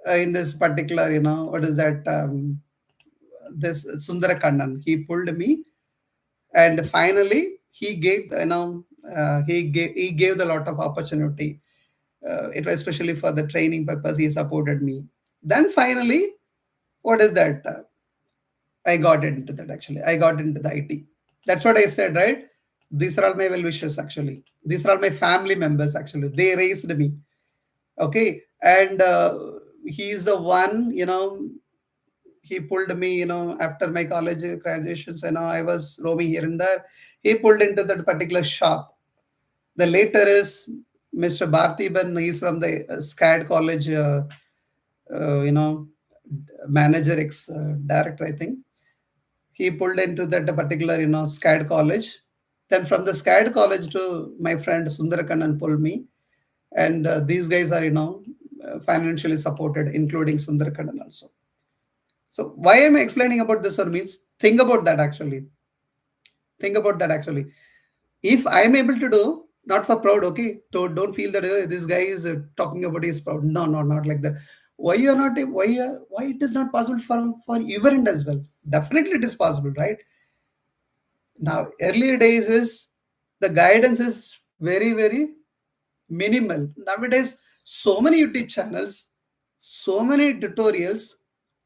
in this particular, what is that? This Sundarakannan. He pulled me, and finally he gave, he gave a lot of opportunity. It was especially for the training purpose. He supported me. Then finally, what is that? I got into that actually. I got into the IT. That's what I said, right? These are all my well wishers actually. These are all my family members actually. They raised me. Okay. And he is the one, he pulled me, after my college graduations, I was roaming here and there. He pulled into that particular shop. The later is Mr. Bhartiban. He's from the SCAD college, you know, manager, ex director, I think. He pulled into that particular, SCAD college. Then from the SCAD college to my friend Sundarakannan pulled me. And these guys are, financially supported, including Sundarakannan also. So why am I explaining about this or means? Think about that actually. Think about that actually. If I am able to do, not for proud, okay, don't feel that this guy is talking about his proud. No, no, not like that. Why you are not? Why it is not possible for your end as well? Definitely it is possible, right? Now earlier days is the guidance is very minimal. Nowadays, so many YouTube channels, so many tutorials,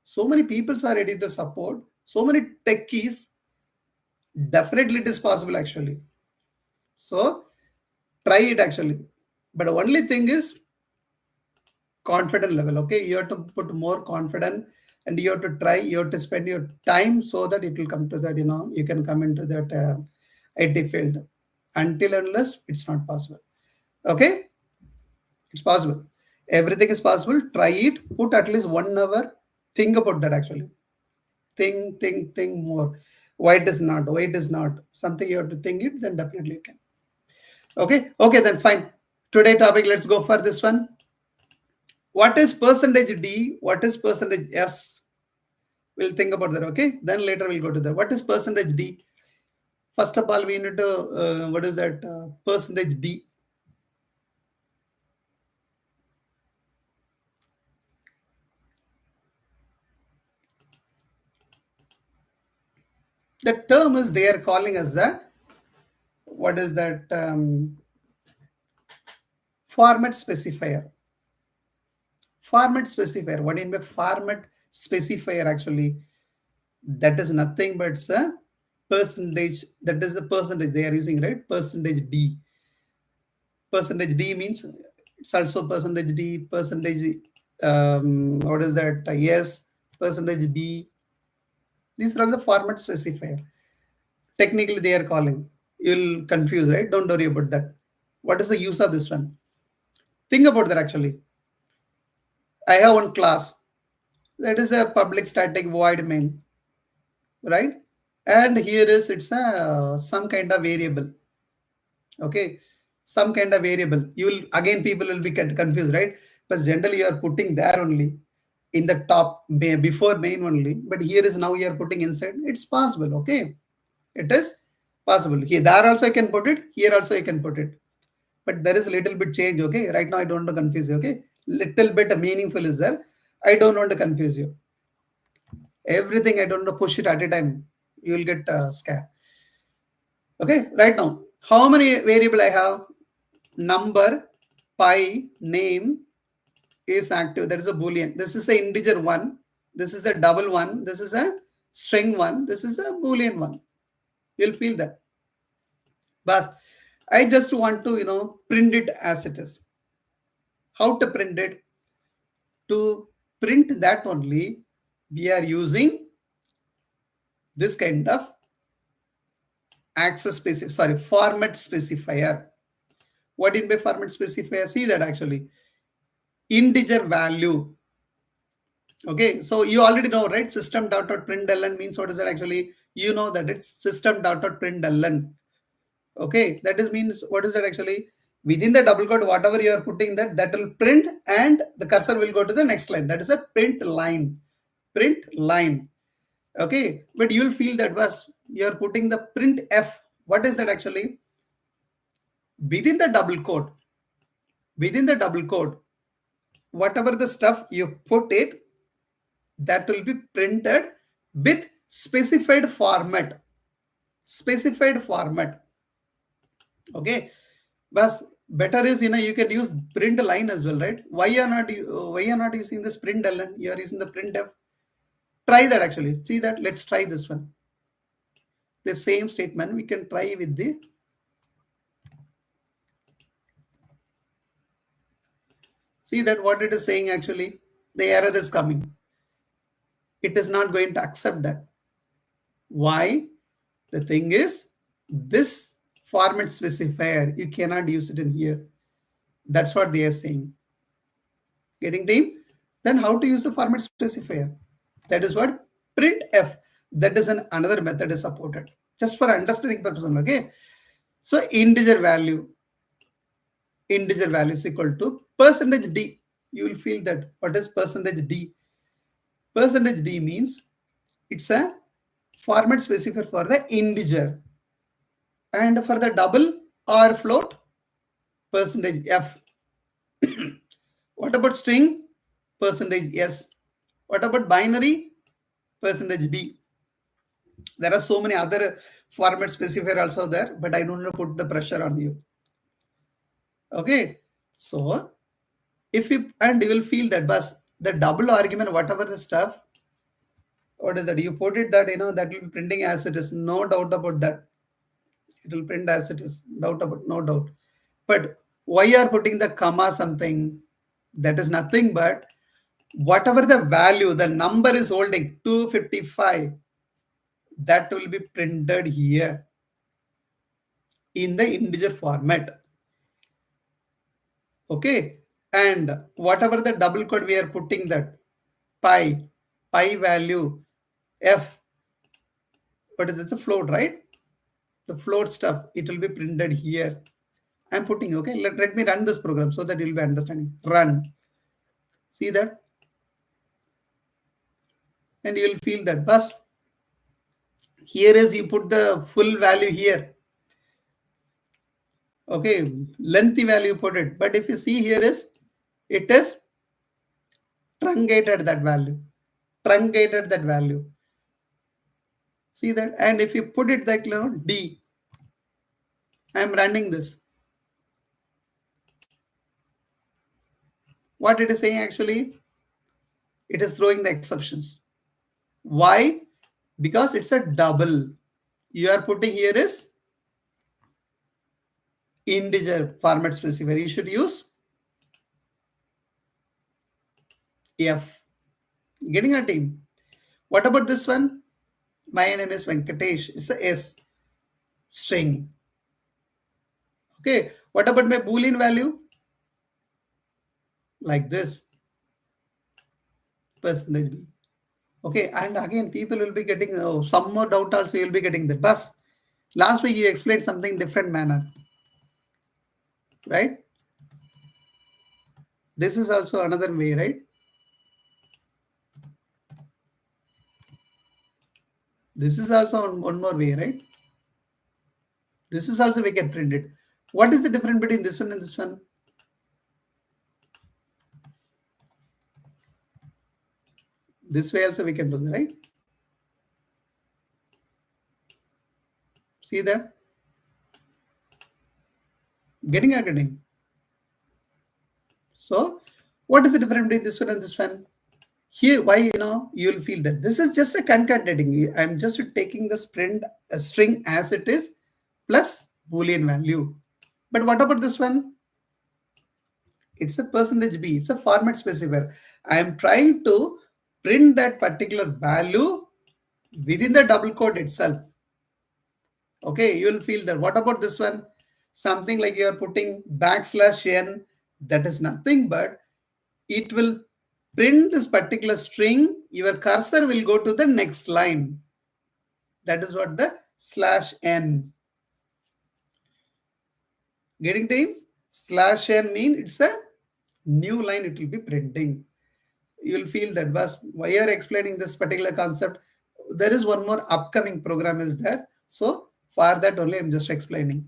so many people are ready to support, so many techies. Definitely it is possible actually. So try it actually. But only thing is confident level. Okay, you have to put more confidence and you have to try. You have to spend your time so that it will come to that. You can come into that IT field. Until unless it's not possible. Okay, it's possible. Everything is possible. Try it. Put at least 1 hour. Think about that actually. Think more. Why it is not? Why it is not? Something you have to think it. Then definitely you can. Okay, then fine. Today topic, let's go for this one. What is percentage D? What is percentage S? We'll think about that, okay? Then later we'll go to that. What is percentage D? First of all, we need to, what is that? Percentage D. The term is they are calling as the, what is that? Format specifier. Format specifier. What in the format specifier actually? That is nothing but a percentage. That is the percentage they are using, right? Percentage D. Percentage D means It's also percentage D, percentage, what is that, S, percentage B. These are all the format specifier. Technically, they are calling. You'll confuse, right? Don't worry about that. What is the use of this one? Think about that actually. I have one class. That is a public static void main, right? And here is it's a some kind of variable. Okay, some kind of variable. You will again people will be confused, right? But generally you are putting there only in the top before main only. But here is now you are putting inside. It's possible. Okay, it is possible. Here there also I can put it. Here also I can put it. But there is a little bit change. Okay, right now I don't want to confuse you. Okay, little bit meaningful is there. I don't want to confuse you. Everything I don't want to push it at a time. You will get scared. Okay, right now, how many variable I have? Number, pi, name is active. That is a boolean. This is a integer one. This is a double one. This is a string one. This is a boolean one. You'll feel that. But I just want to, print it as it is. How to print it? To print that only, we are using this kind of format specifier. What in by format specifier? See that actually integer value. Okay, so you already know, right? System.println means what is that actually? You know that it's system.println. Okay, that is means what is that actually? Within the double quote, whatever you are putting that will print and the cursor will go to the next line. That is a print line. Print line. Okay, but you'll feel that was you are putting the print f. What is that actually? Within the double quote, whatever the stuff you put it, that will be printed with specified format. Okay, but better is you can use print line as well, right? Why are not using this print ln? You are using the printf. Try that actually. See that. Let's try this one. The same statement we can try with the. See that what it is saying actually. The error is coming. It is not going to accept that. Why? The thing is, this format specifier, you cannot use it in here. That's what they are saying. Getting team? Then how to use the format specifier? That is what printf. That is another method is supported. Just for understanding purpose, okay? So integer value is equal to percentage %d. You will feel that. What is percentage %d? Percentage %d means it's a format specifier for the integer. And for the double or float, percentage f. What about string? Percentage s. What about binary? Percentage b. There are so many other format specifier also there, but I don't want to put the pressure on you. Okay, so if you will feel that bus the double argument, whatever the stuff, what is that? You put it that that will be printing as it is, no doubt about that. It will print as it is, no doubt. But why you are putting the comma something? That is nothing but whatever the value, the number is holding 255, that will be printed here in the integer format. Okay, and whatever the double quote we are putting that pi value f, what is it? It's a float, right? The float stuff, it will be printed here. I'm putting, okay, let me run this program so that you'll be understanding. Run. See that? And you'll feel that bus. Here is you put the full value here. Okay, lengthy value put it. But if you see here is, it is truncated that value. See that? And if you put it like D, I am running this. What it is saying actually, it is throwing the exceptions. Why? Because it's a double. You are putting here is integer format specifier. You should use F. Getting a team. What about this one? My name is Venkatesh. It's a S string. Okay. What about my Boolean value? Like this, percentage B. Okay. And again, people will be getting some more doubt also. You'll be getting that. Bus. Last week you explained something different manner, right? This is also another way, right? This is also one more way, right? This is also we get printed. What is the difference between this one and this one? This way also we can do that, right? See that? Getting. So what is the difference between this one and this one? Here, why you'll feel that this is just a concatenating. I'm just taking the string as it is plus Boolean value. But what about this one? It's a percentage B. It's a format specifier. I am trying to print that particular value within the double quote itself. Okay, you'll feel that. What about this one? Something like you're putting \n. That is nothing but it will print this particular string. Your cursor will go to the next line. That is what the /n. Getting time? /n mean it's a new line it will be printing. You'll feel that, but why you're explaining this particular concept, there is one more upcoming program is there. So for that only I'm just explaining.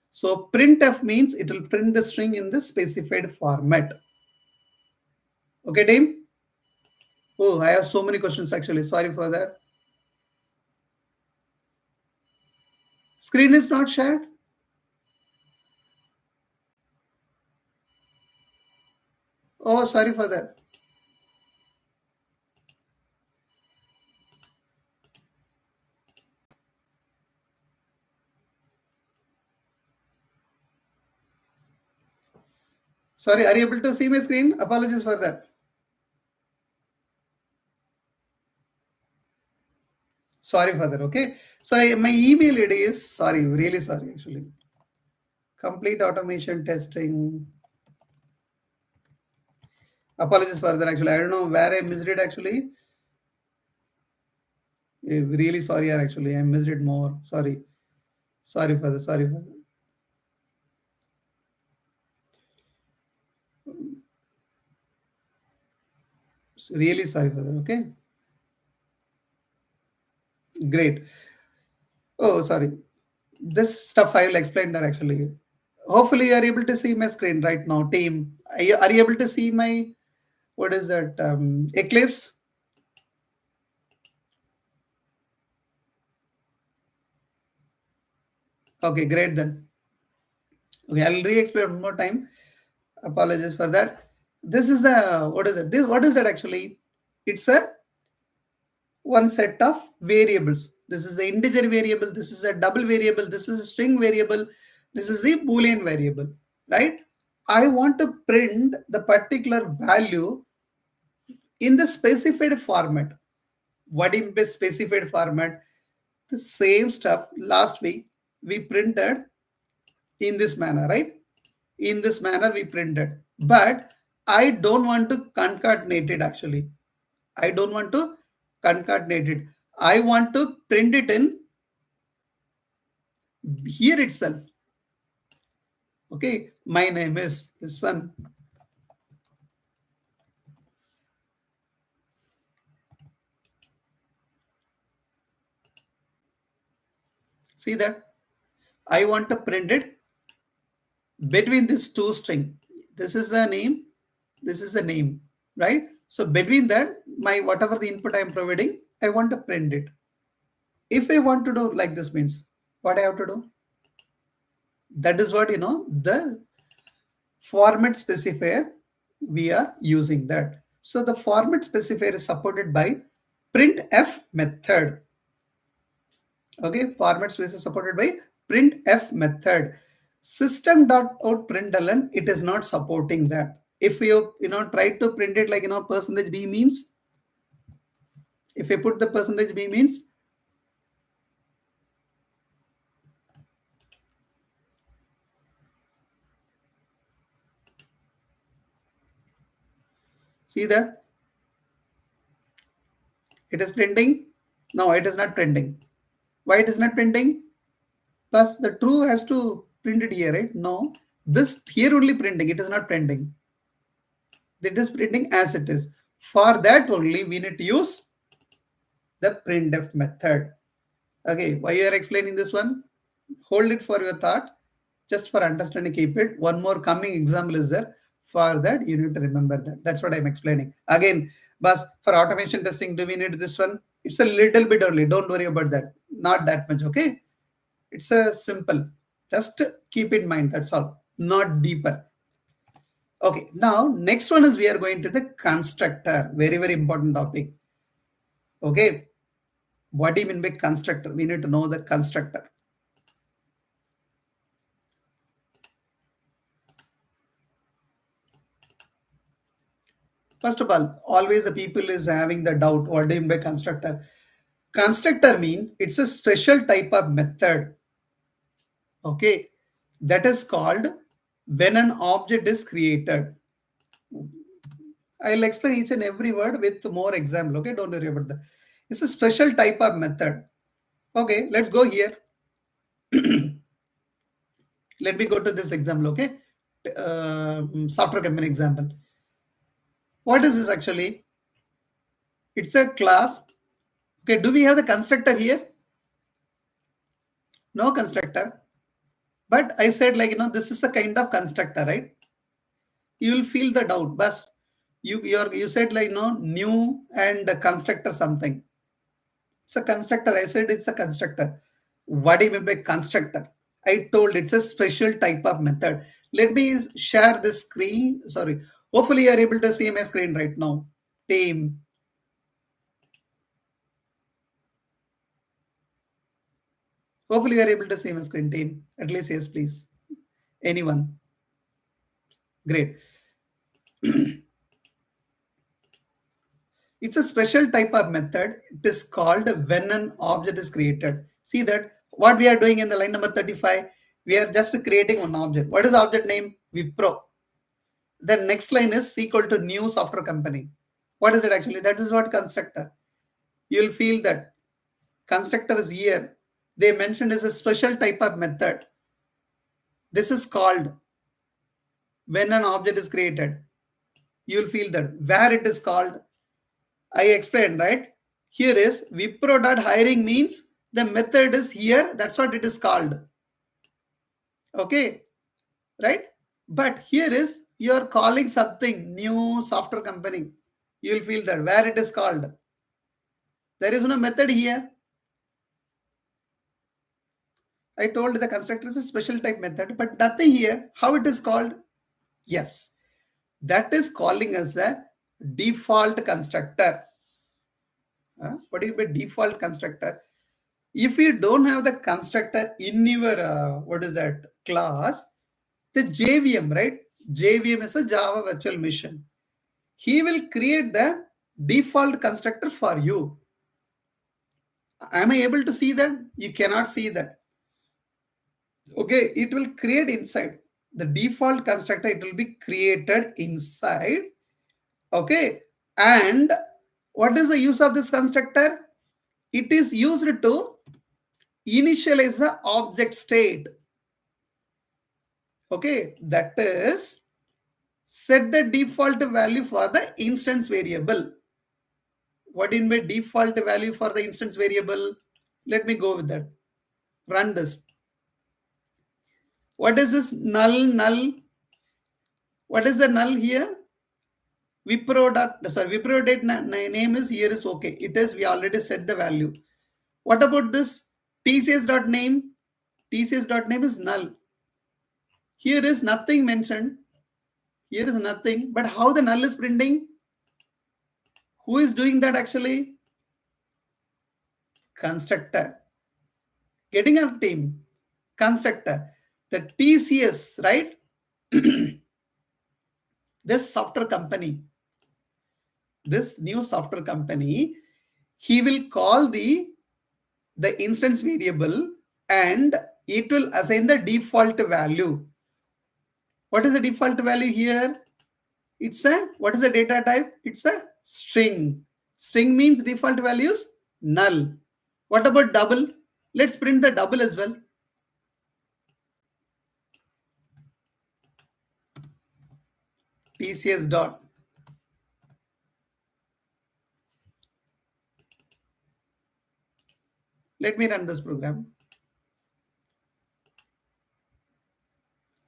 So printf means it will print the string in the specified format. Okay, team? Oh, I have so many questions actually. Sorry for that. Screen is not shared. Oh, sorry for that. Sorry, are you able to see my screen? Apologies for that. Sorry for that. Okay. So my email ID is, sorry, really sorry actually. Complete automation testing. Apologies for that actually. I don't know where I missed it actually. Really sorry actually. I missed it more. Sorry. Sorry for that. Sorry for that. Really sorry for that. Okay. Great. Oh, sorry. This stuff I will explain that actually. Hopefully you are able to see my screen right now, team. Are you able to see my, what is that, Eclipse? Okay, great then. Okay, I'll re-explain one more time. Apologies for that. This is the, what is it? What is that actually? It's a one set of variables. This is the integer variable. This is a double variable. This is a string variable. This is a Boolean variable, right? I want to print the particular value in the specified format. What in the specified format? The same stuff last week we printed in this manner, right? In this manner we printed, but I don't want to concatenate it actually. I don't want to concatenate it. I want to print it in here itself. Okay, my name is this one. See that? I want to print it between this two string. This is the name. This is the name, right? So between that, my whatever the input I am providing, I want to print it. If I want to do like this means what I have to do? That is what the format specifier we are using that. So the format specifier is supported by printf method. Okay, format space is supported by printf method. System.out println, it is not supporting that. If you try to print it like percentage b means, if I put the percentage b means, see that it is printing. No, it is not printing. Why it is not printing? Plus the true has to print it here, right? No, this here only printing, it is not printing. It is printing as it is. For that only we need to use the printf method. Okay, why you are explaining this one? Hold it for your thought. Just for understanding, keep it. One more coming example is there. For that, you need to remember that. That's what I'm explaining. Again, but for automation testing, do we need this one? It's a little bit only. Don't worry about that. Not that much, okay? It's a simple. Just keep in mind, that's all. Not deeper. Okay, now next one is we are going to the constructor. Very, very important topic. Okay, what do you mean by constructor? We need to know the constructor. First of all, always the people is having the doubt, what do you mean by constructor? Constructor means it's a special type of method, okay, that is called when an object is created. I'll explain each and every word with more example, okay, don't worry about that. It's a special type of method. Okay, let's go here. Let me go to this example, okay. Software company example. What is this actually? It's a class. Okay, do we have the constructor here? No constructor. But I said this is a kind of constructor, right? You will feel the doubt, but you said new and constructor something. It's a constructor. I said it's a constructor. What do you mean by constructor? I told it's a special type of method. Let me share this screen. Sorry. Hopefully you are able to see my screen right now. Team. Hopefully you are able to see my screen, team. At least yes, please. Anyone? Great. It's a special type of method. It is called when an object is created. See that what we are doing in the line number 35, we are just creating one object. What is the object name? Wipro. The next line is equal to new software company. What is it actually? That is what constructor. You'll feel that constructor is here. They mentioned is a special type of method. This is called when an object is created. You'll feel that where it is called. I explained, right? Here is Wipro.hiring means the method is here. That's what it is called. Okay, right? But here is you are calling something new software company. You'll feel that where it is called. There is no method here. I told the constructor is a special type method, but nothing here. How it is called? Yes, that is calling as a default constructor. What do you mean default constructor? If you don't have the constructor in your what is that class, the JVM, right? JVM is a Java virtual machine. He will create the default constructor for you. Am I able to see that? You cannot see that. Okay, it will create inside the default constructor. It will be created inside. Okay, and what is the use of this constructor? It is used to initialize the object state. Okay, that is set the default value for the instance variable. What in my default value for the instance variable? Let me go with that. Run this. What is this null? What is the null here? Wipro date name is here is okay. It is we already set the value. What about this TCS.name? TCS.name is null. Here is nothing mentioned. Here is nothing. But how the null is printing? Who is doing that actually? Constructor. Getting our team. Constructor. The TCS, right? This software company, this new software company, he will call the instance variable and it will assign the default value. What is the default value here? It's a, what is the data type? It's a string. String means default values null. What about double? Let's print the double as well. TCS dot. Let me run this program.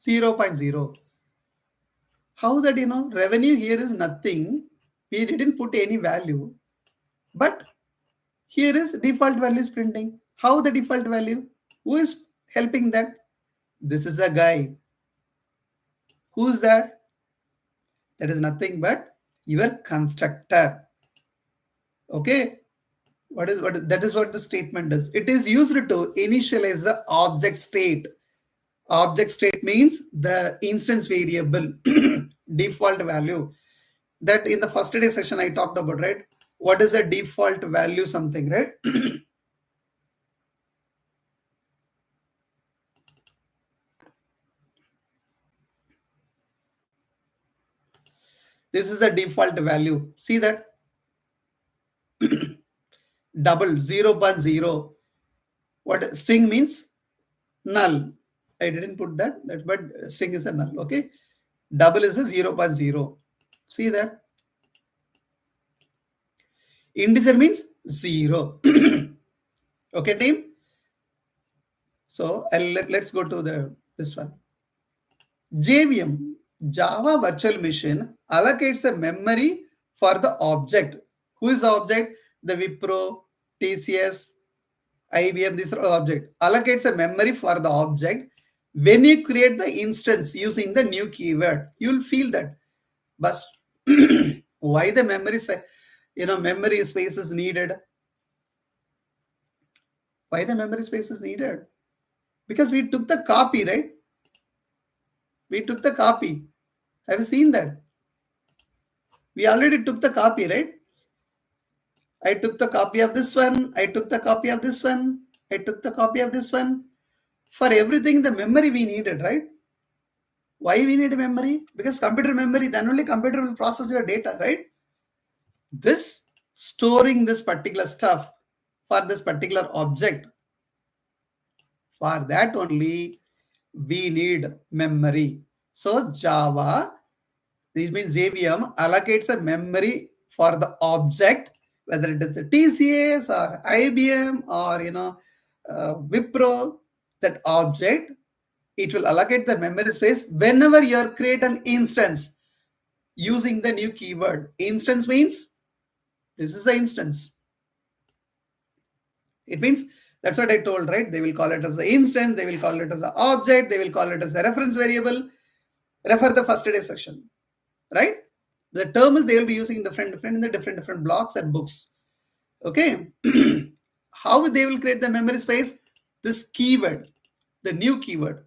0.0. How that, revenue here is nothing. We didn't put any value. But here is default value is printing. How the default value? Who is helping that? This is a guy. Who's that? That is nothing but your constructor. Okay. What that is what the statement is. It is used to initialize the object state. Object state means the instance variable default value. That in the first day session I talked about, right? What is a default value something, right? This is a default value. See that? Double 0.0. What string means? Null. I didn't put that, but string is a null. Okay. Double is a 0.0. See that? Integer means 0. Okay, team. So let's go to this one. JVM, Java Virtual Machine, allocates a memory for the object. Who is the object? The Wipro, TCS, IBM, these are object. Allocates a memory for the object. When you create the instance using the new keyword, you will feel that. But why the memory, memory space is needed? Why the memory space is needed? Because we took the copy, right? We took the copy. Have you seen that? We already took the copy, right? I took the copy of this one. I took the copy of this one. I took the copy of this one. For everything, the memory we needed, right? Why we need memory? Because computer memory, then only computer will process your data, right? This storing this particular stuff for this particular object, for that only we need memory. So Java, this means JVM, allocates a memory for the object, whether it is a TCS or IBM or Wipro, that object, it will allocate the memory space whenever you create an instance using the new keyword. Instance means this is the instance. It means that's what I told, right? They will call it as an instance, they will call it as an object, they will call it as a reference variable. Refer the first day section, right? The term is they will be using different in the different blocks and books. Okay. How they will create the memory space? This keyword, the new keyword.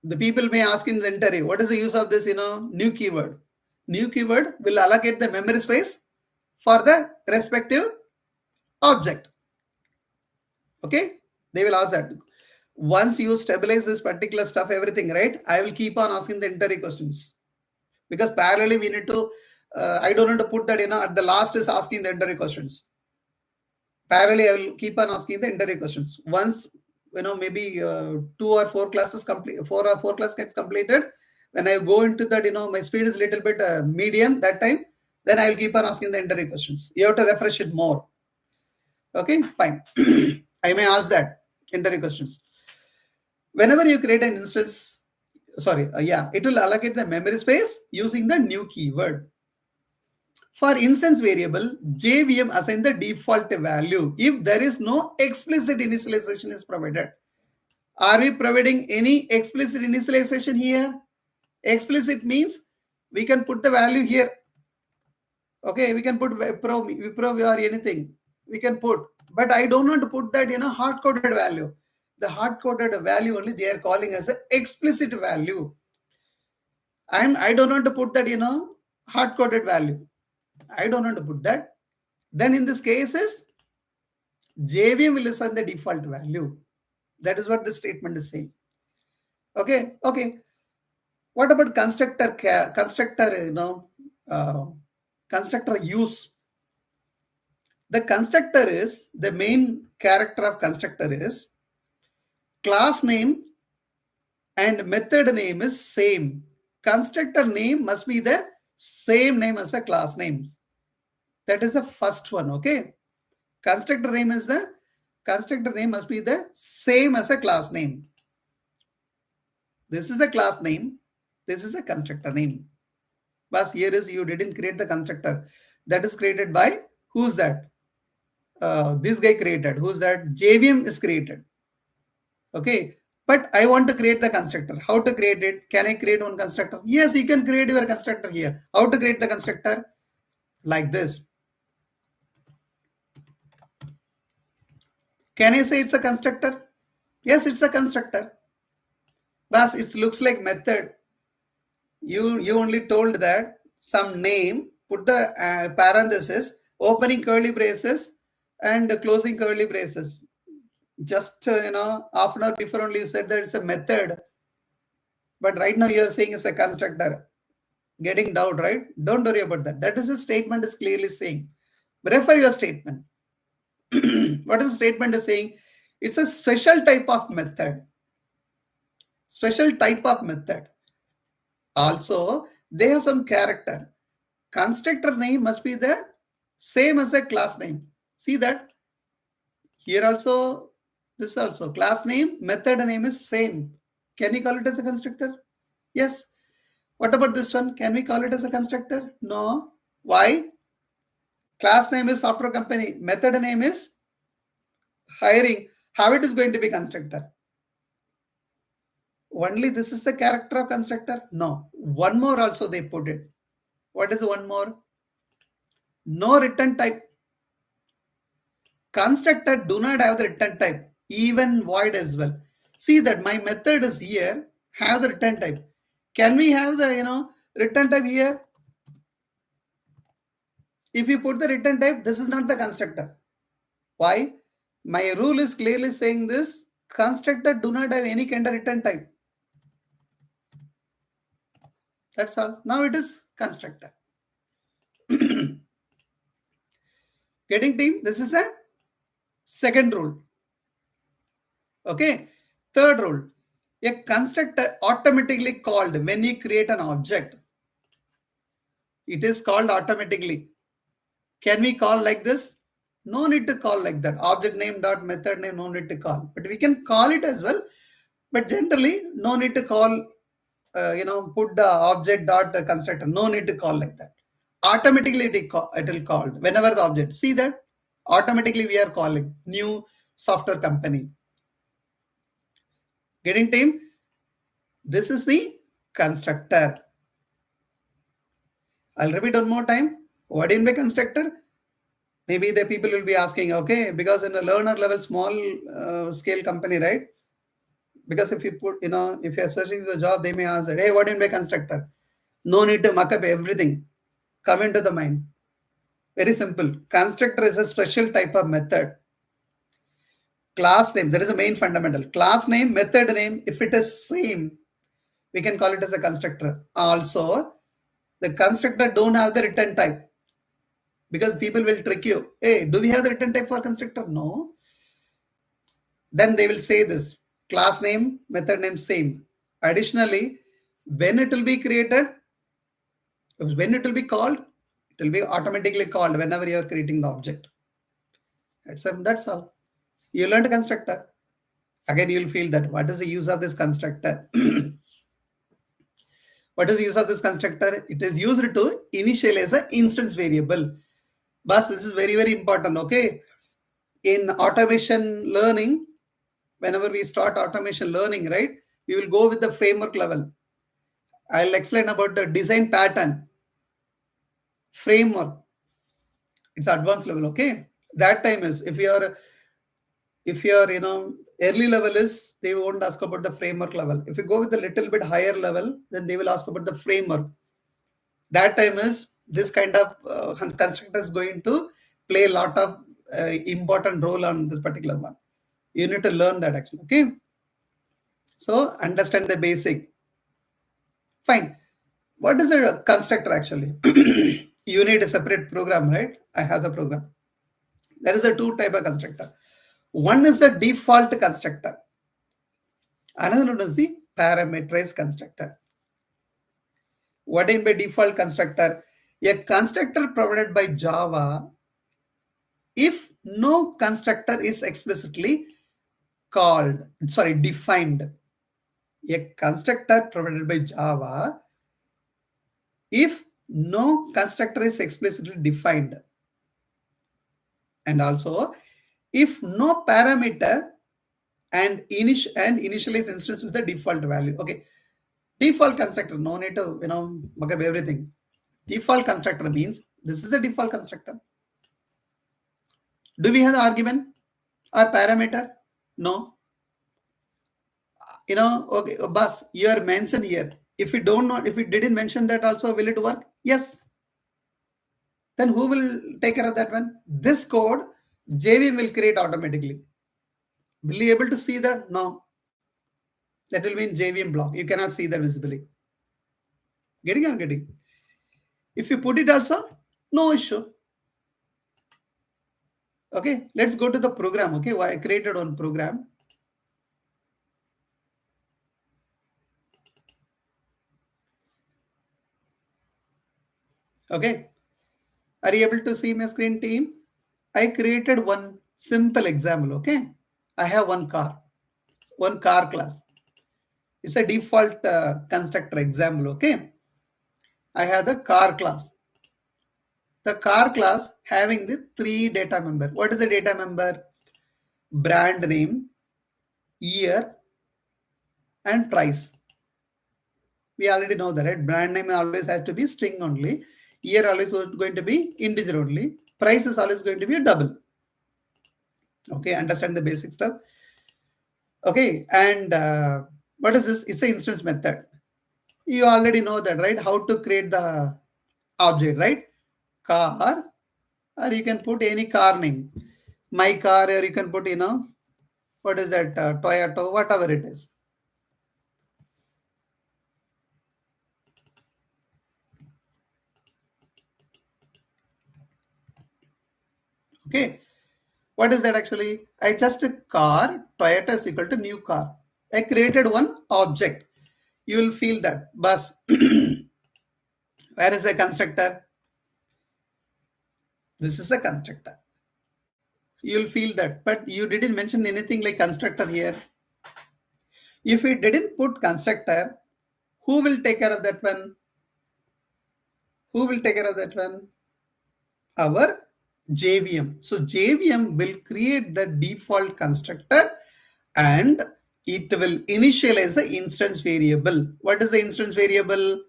The people may ask in the interview, what is the use of this, new keyword? New keyword will allocate the memory space for the respective object. Okay. They will ask that. Once you stabilize this particular stuff, everything, right? I will keep on asking the interview questions. Because parallelly we need to, I don't want to put that, at the last is asking the interview questions. Parallelly, I will keep on asking the interview questions. Once, maybe 2 or 4 classes complete, 4 or 4 class gets completed, when I go into that, my speed is a little bit medium that time, then I will keep on asking the interview questions. You have to refresh it more. Okay, fine. I may ask that interview questions. Whenever you create an instance, it will allocate the memory space using the new keyword. For instance variable, JVM assign the default value if there is no explicit initialization is provided. Are we providing any explicit initialization here? Explicit means we can put the value here. Okay, we can put Wipro or anything. We can put, but I don't want to put that hard-coded value. The hard-coded value only they are calling as an explicit value. I don't want to put that, hard coded value. I don't want to put that. Then in this case is JVM will assign the default value. That is what the statement is saying. Okay, okay. What about constructor? Constructor, constructor use. The constructor is the main character of constructor is class name and method name is same. Constructor name must be the same name as the class names. That is the first one. Okay. Constructor name must be the same as a class name. This is a class name. This is a constructor name. But here is you didn't create the constructor. That is created by who's that? This guy created. Who's that? JVM is created. Okay. But I want to create the constructor. How to create it? Can I create one constructor? Yes, you can create your constructor here. How to create the constructor? Like this. Can I say it's a constructor? Yes, it's a constructor. But it looks like method. You only told that some name, put the parenthesis, opening curly braces and closing curly braces. Just, half an hour before only you said that it's a method. But right now you are saying it's a constructor. Getting doubt, right? Don't worry about that. That is a statement is clearly saying. Refer your statement. What is the statement is saying? It's a special type of method. Special type of method. Also, they have some character. Constructor name must be the same as a class name. See that? Here also, this also. Class name, method name is same. Can we call it as a constructor? Yes. What about this one? Can we call it as a constructor? No. Why? Class name is software company. Method name is hiring. How it is going to be constructor? Only this is the character of constructor? No. One more also they put it. What is one more? No return type. Constructor do not have the return type. Even void as well. See that my method is here. Have the return type. Can we have the return type here? If you put the return type, this is not the constructor. Why? My rule is clearly saying this. Constructor do not have any kind of return type. That's all. Now it is constructor. Getting team? This is a second rule. Okay. Third rule. A constructor automatically called when you create an object. It is called automatically. Can we call like this? No need to call like that. Object name dot method name, no need to call. But we can call it as well. But generally, no need to call, put the object dot constructor. No need to call like that. Automatically it will called whenever the object. See that? Automatically we are calling new software company. Getting team? This is the constructor. I'll repeat one more time. What do you mean by constructor? Maybe the people will be asking, okay, because in a learner level, small scale company, right? Because if you put, if you're searching the job, they may ask that, hey, what do you mean by constructor? No need to muck up everything. Come into the mind. Very simple. Constructor is a special type of method. Class name, that is a main fundamental. Class name, method name, if it is same, we can call it as a constructor. Also, the constructor don't have the return type. Because people will trick you. Hey, do we have the return type for constructor? No. Then they will say this. Class name, method name, same. Additionally, when it will be created, when it will be called, it will be automatically called whenever you are creating the object. That's all. You learned constructor. Again, you'll feel that what is the use of this constructor? What is the use of this constructor? It is used to initialize an instance variable. But this is very, very important. Okay. In automation learning, whenever we start automation learning, right, we will go with the framework level. I'll explain about the design pattern. Framework. It's advanced level. Okay. That time is if you're Early level is they won't ask about the framework level. If you go with a little bit higher level, then they will ask about the framework. That time is this kind of constructor is going to play a lot of important role on this particular one. You need to learn that actually. Okay. So understand the basic. Fine. What is a constructor actually? You need a separate program, right? I have the program. There is a two type of constructor. One is a default constructor. Another one is the parameterized constructor. What in by default constructor? A constructor provided by Java if no constructor is explicitly defined. A constructor provided by Java if no constructor is explicitly defined, and also if no parameter and initialize instance with the default value. Okay, default constructor, no need to mug up everything. Default constructor means this is a default constructor. Do we have the argument or parameter? No. Okay, boss, you are mentioned here. If you don't know, if you didn't mention that also, will it work? Yes. Then who will take care of that one? This code, JVM will create automatically. Will you able to see that? No. That will be in JVM block. You cannot see that visibly. Getting or getting? If you put it also, no issue. Okay, let's go to the program. Okay, why I created one program. Okay, are you able to see my screen, team? I created one simple example. Okay, I have one car class. It's a default constructor example. Okay, I have the car class. The car class having the 3 data member. What is the data member? Brand name, year, and price. We already know that, right? Brand name always has to be string only. Year always going to be integer only. Price is always going to be a double. Okay, understand the basic stuff. Okay, and what is this? It's an instance method. You already know that, right? How to create the object, right? Car, or you can put any car name. My car, or you can put, what is that? Toyota, whatever it is. Okay. What is that actually? I just a car, Toyota is equal to new car. I created one object. You will feel that. Bus. Where is a constructor? This is a constructor. You'll feel that. But you didn't mention anything like constructor here. If we didn't put constructor, who will take care of that one? Who will take care of that one? Our JVM. So JVM will create the default constructor and it will initialize the instance variable. What is the instance variable?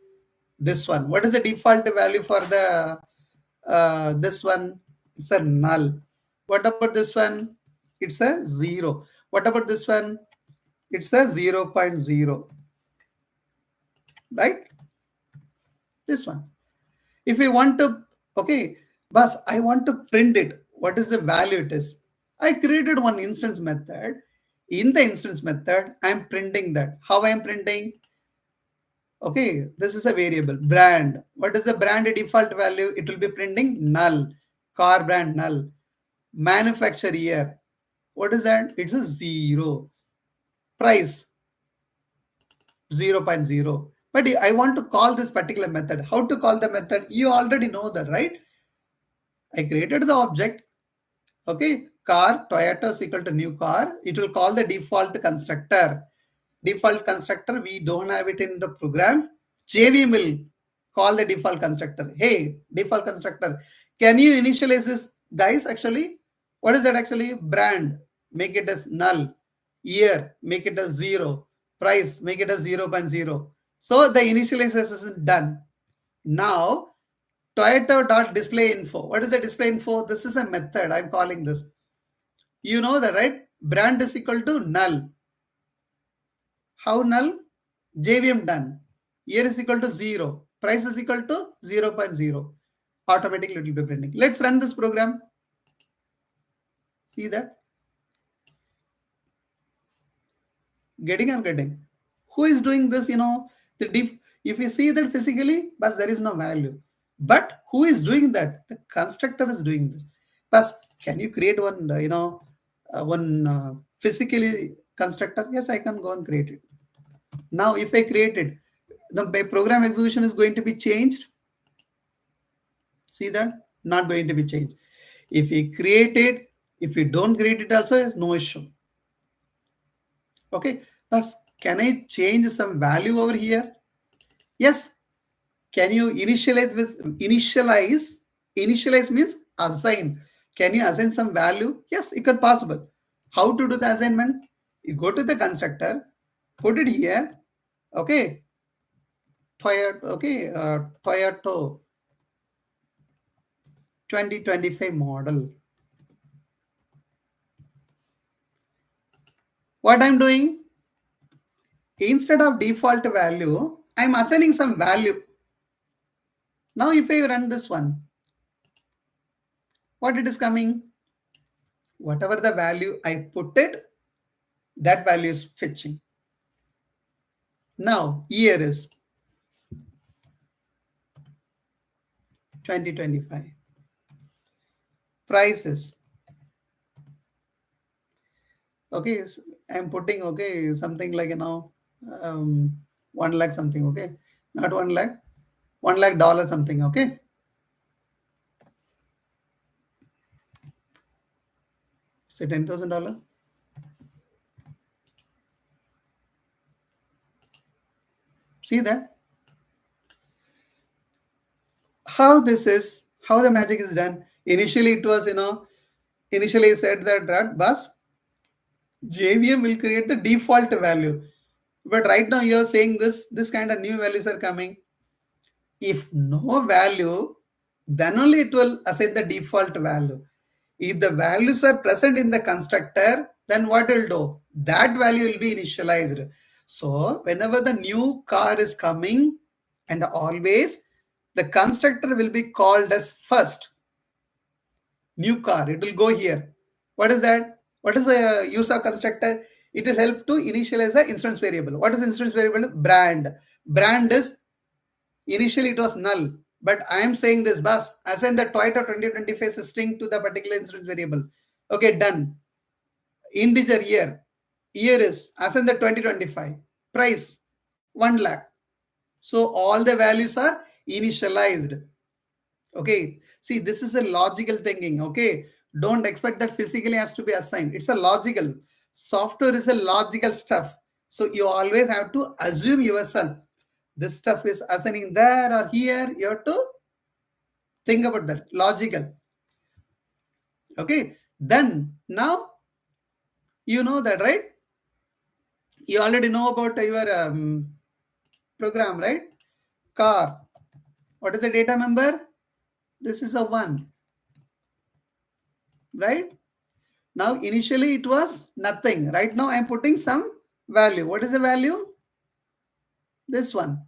This one. What is the default value for the this one? It's a null. What about this one? It's a 0. What about this one? It's a 0.0. Right? This one. If we want to, okay, boss, I want to print it. What is the value it is? I created one instance method. In the instance method, I'm printing that. How I am printing? Okay, this is a variable brand. What is the brand default value? It will be printing null. Car brand null. Manufacturer year. What is that? It's a 0. Price 0.0. But I want to call this particular method. How to call the method? You already know that, right? I created the object. Okay, car, Toyota is equal to new car. It will call the default constructor. Default constructor, we don't have it in the program. JVM will call the default constructor. Hey, default constructor, can you initialize this, guys? Actually, what is that actually? Brand, make it as null. Year, make it as 0. Price, make it as 0.0. So the initialization is done. Now, Toyota.displayInfo. What is the display info? This is a method. I'm calling this. You know that, right? Brand is equal to null. How null? JVM done. Year is equal to 0. Price is equal to 0.0. Automatically it will be printing. Let's run this program. See that? Getting or getting? Who is doing this? The diff. If you see that physically, but there is no value. But who is doing that? The constructor is doing this. But can you create one, one physically constructor? Yes, I can go and create it. Now, if I create it, the program execution is going to be changed. See that? Not going to be changed. If we create it, if we don't create it also, there's no issue. Okay. Thus, can I change some value over here? Yes. Can you initialize with initialize? Initialize means assign. Can you assign some value? Yes, it could possible. How to do the assignment? You go to the constructor, put it here. Okay. Toyota 2025 model. What I'm doing? Instead of default value, I'm assigning some value. Now if I run this one, what it is coming? Whatever the value I put it, that value is fetching. Now year is 2025. Prices. Okay, I'm putting something like 1 lakh something. Okay, not 1 lakh, $1 lakh something. Okay, say $10,000. See that? How this is, how the magic is done. Initially it was, initially said that bus JVM will create the default value. But right now you're saying this kind of new values are coming. If no value, then only it will assign the default value. If the values are present in the constructor, then what will do? That value will be initialized. So whenever the new car is coming, and always the constructor will be called as first. New car, it will go here. What is that? What is the use of constructor? It will help to initialize the instance variable. What is instance variable? Brand. Brand is initially it was null, but I am saying this bus assign the Toyota 2025 string to the particular instance variable. Okay, done. Integer year. Year is assign the 2025. Price 1 lakh. So all the values are initialized. Okay, see, this is a logical thinking. Okay, don't expect that physically has to be assigned. It's a logical. Software is a logical stuff. So you always have to assume yourself. This stuff is assigning there or here. You have to think about that. Logical. Okay, then now you know that, right? You already know about your program, right? Car. What is the data member? This is a 1. Right? Now, initially it was nothing. Right now, I'm putting some value. What is the value? This one.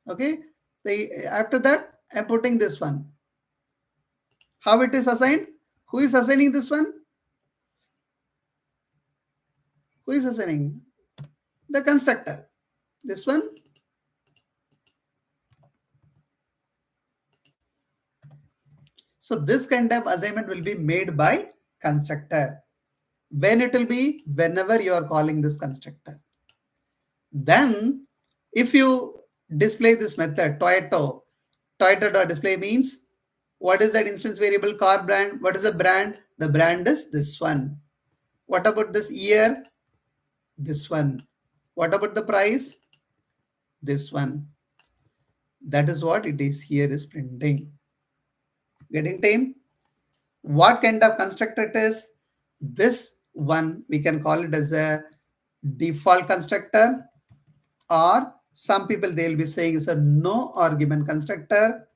Okay. After that, I'm putting this one. How it is assigned? Who is assigning this one? Who is assigning? The constructor. This one. So this kind of assignment will be made by constructor. When it will be? Whenever you are calling this constructor. Then if you display this method, Toyota.display means what is that instance variable? Car brand. What is the brand? The brand is this one. What about this year? This one. What about the price? This one. That is what it is here is printing. Getting time? What kind of constructor it is? This one we can call it as a default constructor, or some people they'll be saying it's a no argument constructor,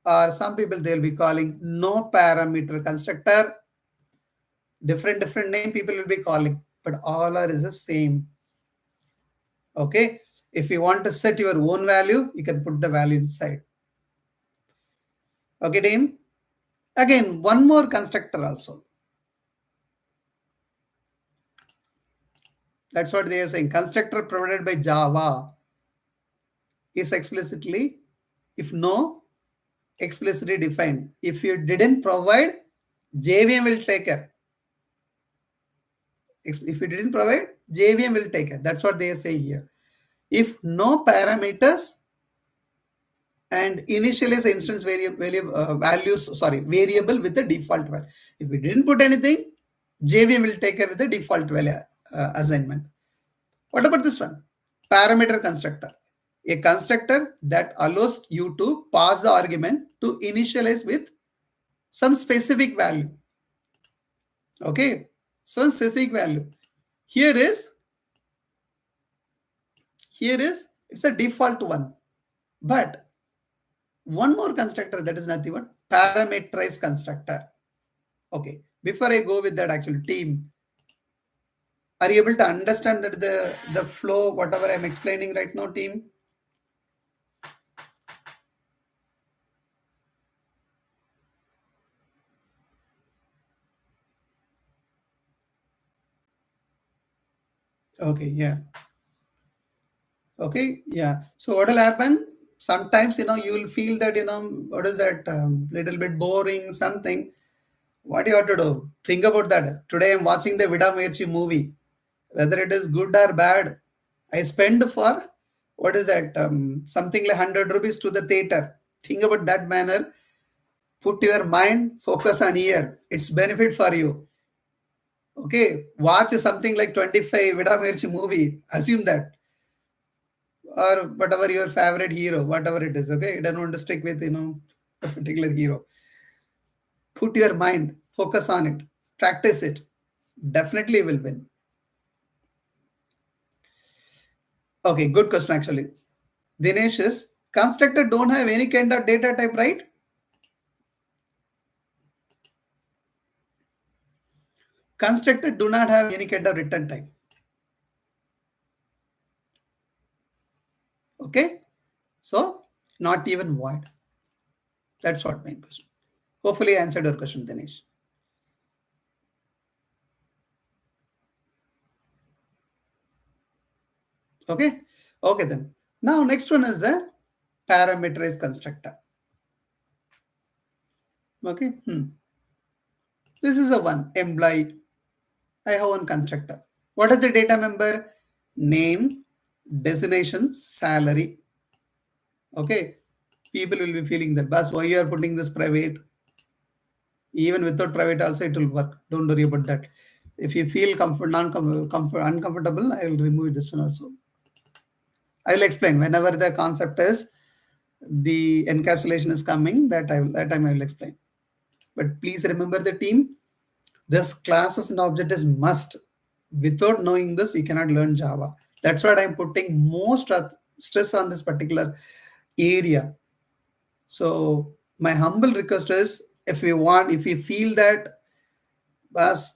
or some people they'll be calling no parameter constructor. Different name people will be calling, but all are is the same. Okay, if you want to set your own value, you can put the value inside. Okay, team. Again, one more constructor also. That's what they are saying. Constructor provided by Java is explicitly, if no, explicitly defined. If you didn't provide, JVM will take care. If you didn't provide, JVM will take care. That's what they are saying here. If no parameters and initialize instance variable variable with the default value. If we didn't put anything, JVM will take care with the default value assignment. What about this one? Parameter constructor. A constructor that allows you to pass the argument to initialize with some specific value. Okay, some specific value. Here is it's a default one, but one more constructor that is nothing but parameterized constructor. Okay, before I go with that, actually, team, are you able to understand that the flow, whatever I'm explaining right now, team? Okay, yeah. Okay, yeah. So what will happen? Sometimes, you will feel that, what is that, little bit boring, something. What you have to do? Think about that. Today I'm watching the Vidamirchi movie. Whether it is good or bad, I spend for, what is that, something like 100 rupees to the theater. Think about that manner. Put your mind, focus on here. It's benefit for you. Okay, watch something like 25 Vidamirchi movie. Assume that. Or whatever your favorite hero, whatever it is. Okay, you don't want to stick with, a particular hero. Put your mind, focus on it, practice it. Definitely will win. Okay, good question actually. Dinesh is constructor don't have any kind of data type, right? Constructor do not have any kind of return type. Okay, so not even void. That's what my question. Hopefully I answered your question, Dinesh. Okay, okay then. Now next one is the parameterized constructor. Okay, this is a one employee. I have one constructor. What is the data member? Name, designation, salary. Okay, people will be feeling that, boss, why you are putting this private? Even without private also it will work. Don't worry about that. If you feel uncomfortable, I will remove this one also. I will explain whenever the concept is the encapsulation is coming. That time I will explain. But please remember the team. This classes and object is must. Without knowing this, you cannot learn Java. That's what I'm putting most stress on this particular area. So my humble request is, if you feel that, boss,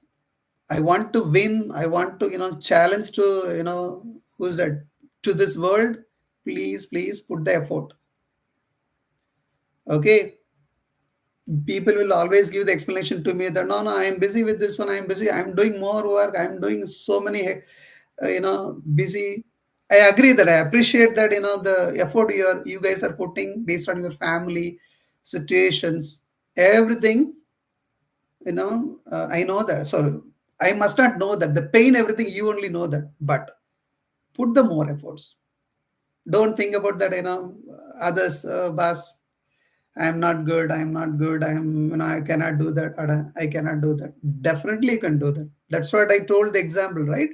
I want to win, I want to, challenge to, who's that, to this world, please put the effort. Okay. People will always give the explanation to me that no, I am busy with this one, I am busy, I'm doing more work, I'm doing so many, busy. I agree that, I appreciate that, the effort you guys are putting based on your family situations, everything, I know that. So I must not know that the pain, everything, you only know that, but put the more efforts. Don't think about that, others, boss, I'm not good, I'm not good, I cannot do that, or I cannot do that. Definitely you can do that. That's what I told the example, right?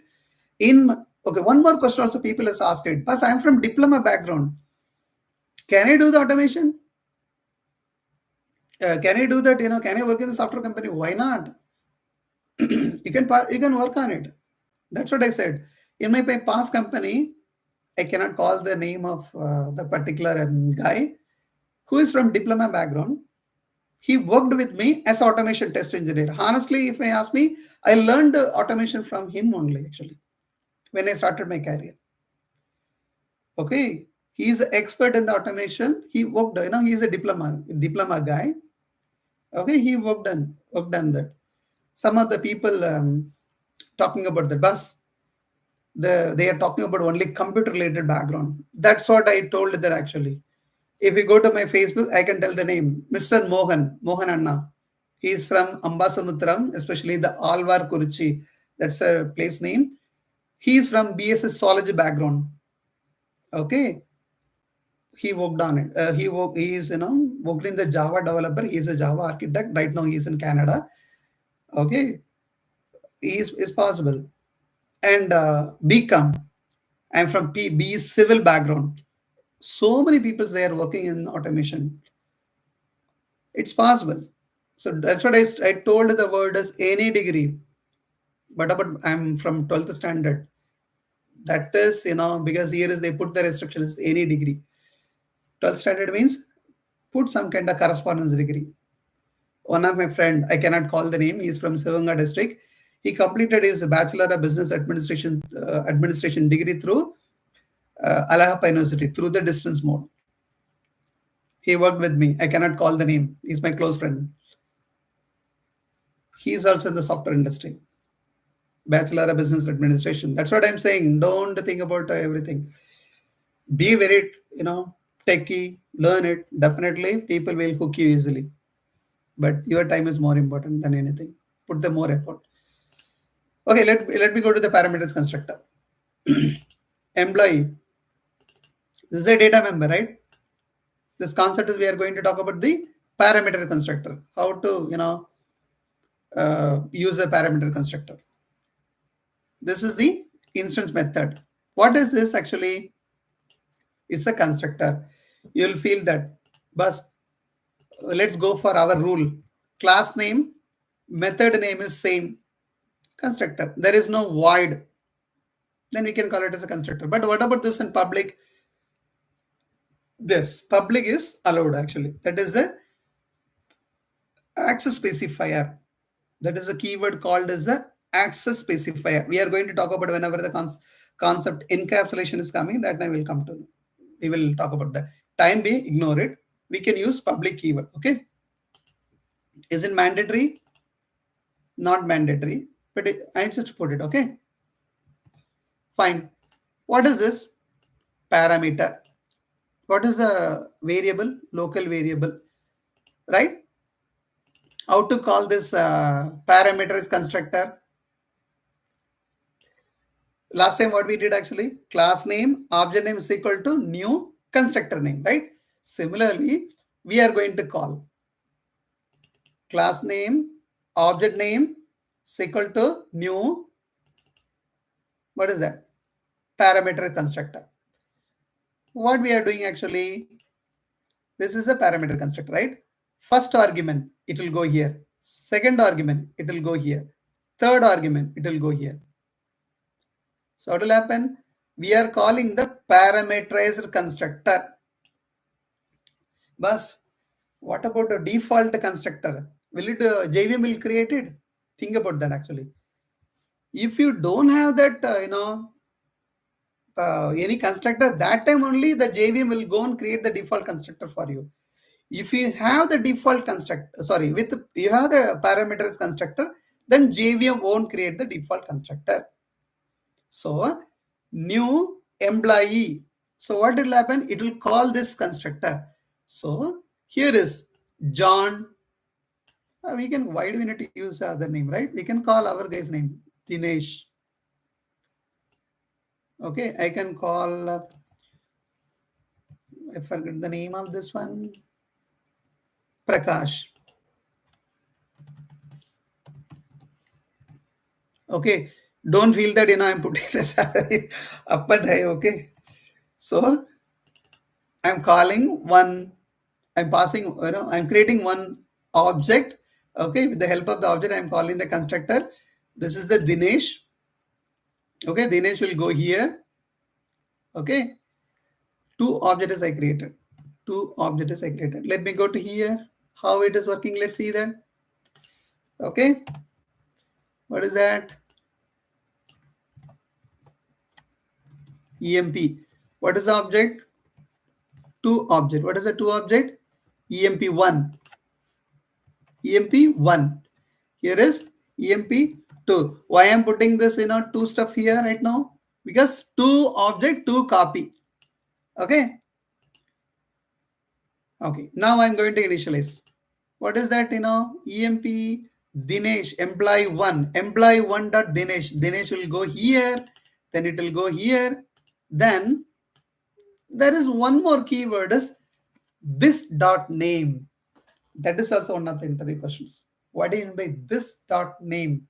Okay, one more question also people has asked it. Boss, I'm from diploma background. Can I do the automation? Can I do that? Can I work in the software company? Why not? You can work on it. That's what I said. In my past company, I cannot call the name of the particular guy. who is from diploma background. He worked with me as automation test engineer. Honestly, if I ask me, I learned automation from him only actually when I started my career. Okay, he is an expert in the automation. He worked, he is a diploma guy. Okay, he worked on that. Some of the people talking about the bus, they are talking about only computer related background. That's what I told that actually. If you go to my Facebook, I can tell the name, Mr. Mohan Anna. He is from Ambasamutram, especially the Alvar Kuruchi. That's a place name. He is from BSS Zoology background. Okay, he worked on it. He is worked in the Java developer. He is a Java architect. Right now he is in Canada. Okay, is possible. And BCom. I'm from B civil background. So many people they are working in automation. It's possible. So that's what I told the word as any degree. But about I'm from 12th standard. That is, because here is they put the restrictions any degree. 12th standard means put some kind of correspondence degree. One of my friend, I cannot call the name, he is from Sivanga district. He completed his Bachelor of Business Administration degree through Allahabad University through the distance mode. He worked with me. I cannot call the name. He's my close friend. He is also in the software industry. Bachelor of Business Administration. That's what I'm saying. Don't think about everything. Be very, techie, learn it. Definitely, people will hook you easily. But your time is more important than anything. Put the more effort. Okay, let me go to the parameters constructor. Employee. This is a data member, right? This concept is we are going to talk about the parameter constructor. How to, use a parameter constructor. This is the instance method. What is this actually? It's a constructor. You'll feel that. But let's go for our rule. Class name, method name is same. Constructor. There is no void. Then we can call it as a constructor. But what about this in public? This public is allowed actually. That is the access specifier. That is the keyword called as the access specifier. We are going to talk about whenever the concept encapsulation is coming. That time will come to. We will talk about that. Time being, ignore it. We can use public keyword. Okay. Is it mandatory? Not mandatory. But I just put it. Okay. Fine. What is this? Parameter. What is a variable? Local variable. Right? How to call this parameters constructor? Last time what we did actually, class name, object name is equal to new constructor name, right? Similarly, we are going to call class name, object name is equal to new, what is that? Parameter constructor. What we are doing actually, this is a parameter constructor, right? First argument, it will go here. Second argument, it will go here. Third argument, it will go here. So what will happen? We are calling the parameterized constructor. But what about a default constructor? Will it JVM will create it? Think about that actually. If you don't have that, any constructor, that time only the JVM will go and create the default constructor for you. If you have the default constructor, you have the parameters constructor, then JVM won't create the default constructor. So new employee. So what will happen? It will call this constructor. So here is John. Why do we need to use other name, right? We can call our guy's name, Dinesh. Okay, I can call, I forget the name of this one, Prakash. Okay, don't feel that, I'm putting the salary up and high, okay? So, I'm calling one, I'm passing, I'm creating one object, okay? With the help of the object, I'm calling the constructor. This is the Dinesh. Okay, Dinesh will go here. Okay, two objects I created. two object is segregated. Let me go to here. How it is working? Let's see that. Okay. What is that? EMP. What is the object? Two object. What is the two object? EMP1. EMP1. Here is EMP2. Why I'm putting this two stuff here right now? Because two object, two copy. Okay. Okay. Now I'm going to initialize. What is that? EMP Dinesh, employee 1. Employee 1 dot Dinesh. Dinesh will go here. Then it will go here. Then there is one more keyword is this dot name. That is also one of the interview questions. What do you mean by this dot name?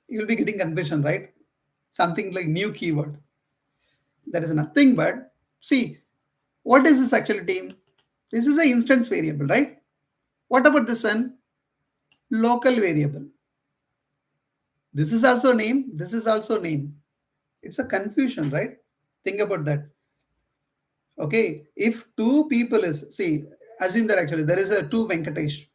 You'll be getting confusion, right? Something like new keyword. That is nothing but, see, what is this actually team? This is an instance variable, right? What about this one? Local variable. This is also name. This is also name. It's a confusion, right? Think about that. Okay, if two people is, see, assume that actually there is a two Venkatesh.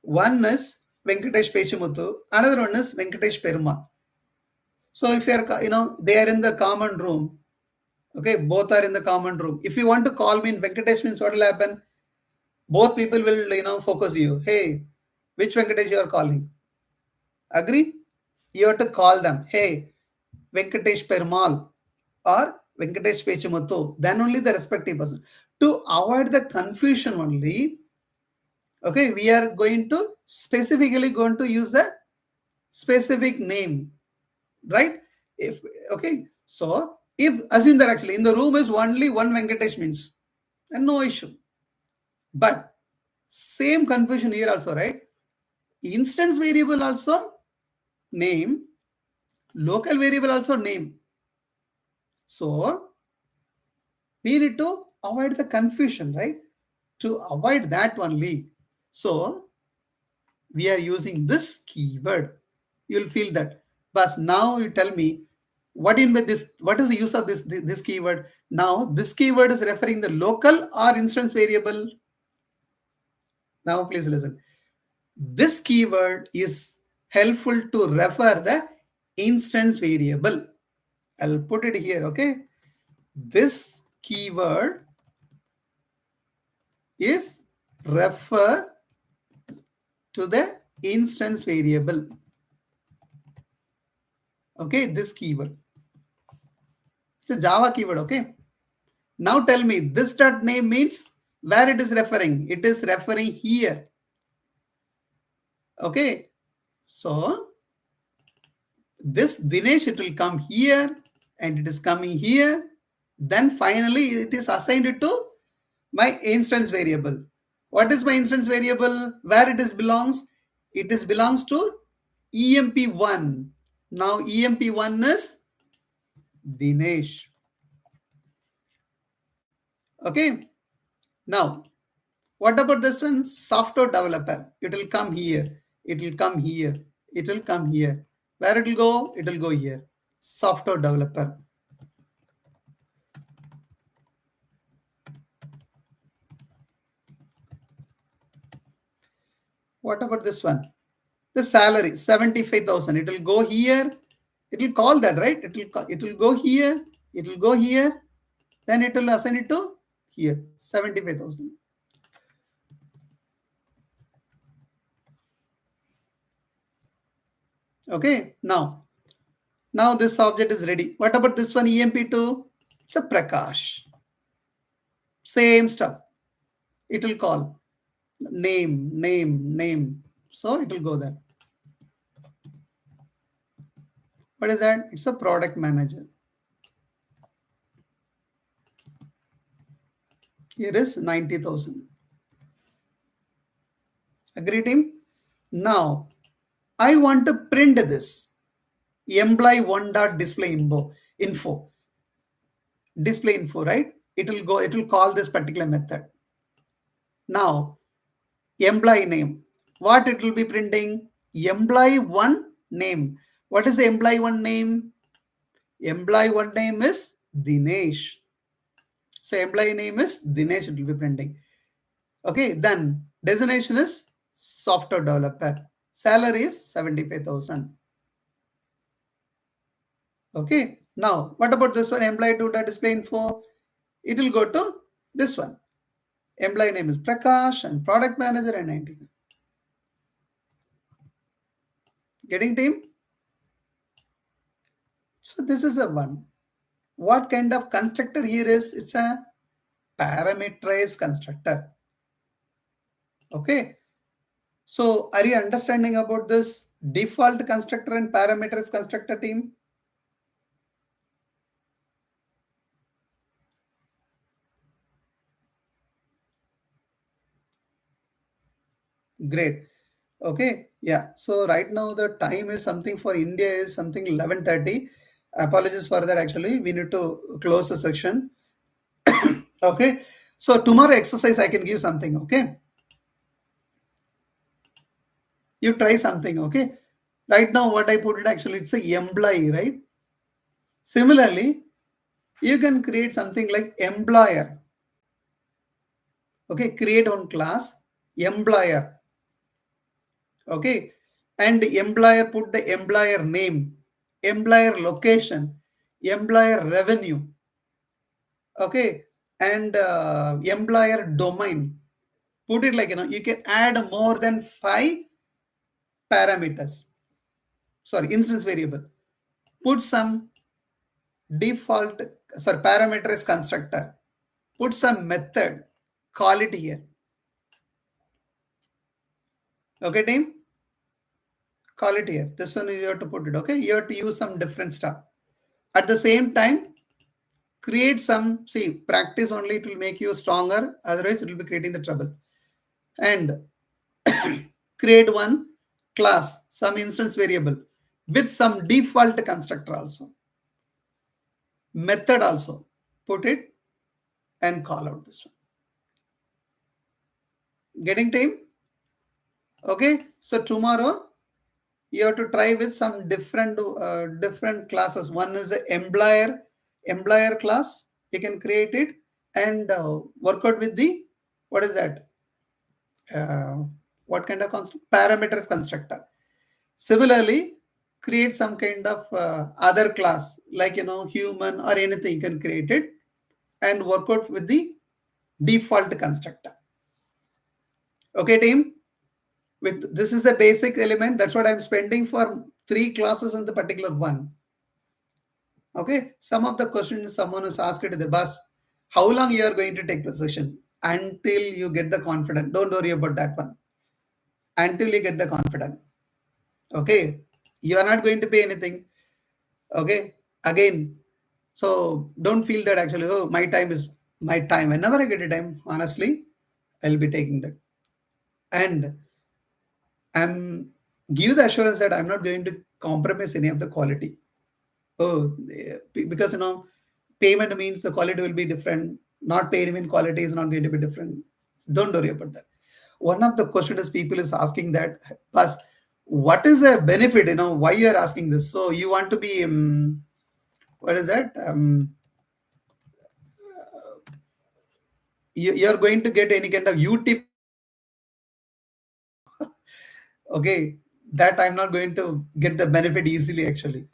One is Venkatesh Pechamuthu, another one is Venkatesh Perumal. So if you are, they are in the common room. Okay, both are in the common room. If you want to call me in Venkatesh means what will happen? Both people will, focus you. Hey, which Venkatesh you are calling? Agree? You have to call them. Hey, Venkatesh Perumal or Venkatesh Pechamuthu. Then only the respective person. To avoid the confusion only, okay, we are going to specifically going to use a specific name, right? If okay, so if assume that actually in the room is only one Venkatesh means, and no issue. But same confusion here also, right? Instance variable also name, local variable also name. So we need to avoid the confusion, right? To avoid that only. So we are using this keyword. You'll feel that. But now you tell me what in this, what is the use of this keyword? Now this keyword is referring the local or instance variable. Now please listen. This keyword is helpful to refer the instance variable. I'll put it here, okay? This keyword is refer to the instance variable. Okay, this keyword. It's a Java keyword, okay? Now tell me, this dot name means where it is referring. It is referring here. Okay, so this Dinesh, it will come here and it is coming here. Then finally it is assigned to my instance variable. What is my instance variable? Where it is belongs? It is belongs to EMP1. Now EMP1 is Dinesh. Okay. Now, what about this one? Software developer. It will come here. It will come here. It will come here. Where it will go? It will go here. Software developer. What about this one? The salary, 75,000. It will go here. It will call that, right? It will go here. It will go here. Then it will assign it to here, 75,000. Okay, now this object is ready. What about this one, EMP2? It's a Prakash. Same stuff. It will call name. So it will go there. What is that? It's a product manager. Here is 90,000. Agree, team? Now, I want to print this. Employee 1 dot display info. Display info, right? It will call this particular method. Now, employee name. What it will be printing? Employee 1 name. What is the employee 1 name? Employee 1 name is Dinesh. So employee name is Dinesh, it will be printing. Okay, then designation is software developer. Salary is 75,000. Okay, now what about this one? Employee to the display info. It will go to this one. Employee name is Prakash and product manager and 19. Getting team? So this is a one. What kind of constructor here is? It's a parameterized constructor. Okay. So are you understanding about this default constructor and parameterized constructor team? Great. Okay. Yeah. So right now the time is something for India is something 11:30. Apologies for that. Actually, we need to close the section. Okay. So tomorrow exercise I can give something. Okay. You try something. Okay. Right now what I put it actually it's a employee, right? Similarly, you can create something like employer. Okay. Create one class employer. Okay, and employer put the employer name, employer location, employer revenue. Okay, and employer domain. Put it like you can add more than 5 parameters. Sorry, instance variable. Put some default parameters constructor. Put some method. Call it here. Okay, team. Call it here. This one you have to put it. Okay, you have to use some different stuff. At the same time, create some, see, practice only, it will make you stronger, otherwise it will be creating the trouble. And create one class, some instance variable with some default constructor also, method also, put it and call out this one. Getting time? Okay, so tomorrow you have to try with some different classes. One is the employer class, you can create it and work out with the, what is that, what kind of parameters constructor. Similarly, create some kind of other class like human or anything, you can create it and work out with the default constructor. Okay, team. With this is the basic element. That's what I'm spending for 3 classes in the particular one. Okay. Some of the questions someone has asked it in the bus. How long you are going to take the session? Until you get the confidence. Don't worry about that one. Until you get the confidence. Okay. You are not going to pay anything. Okay. Again. So don't feel that actually, oh, my time is my time. Whenever I get a time, honestly, I'll be taking that. And I'm give the assurance that I'm not going to compromise any of the quality. Oh, because payment means the quality will be different. Not paid mean quality is not going to be different. So don't worry about that. One of the questions people is asking that, plus, what is the benefit? Why you are asking this? So you want to be, what is that? You're going to get any kind of UTIP. Okay, that I'm not going to get the benefit easily actually.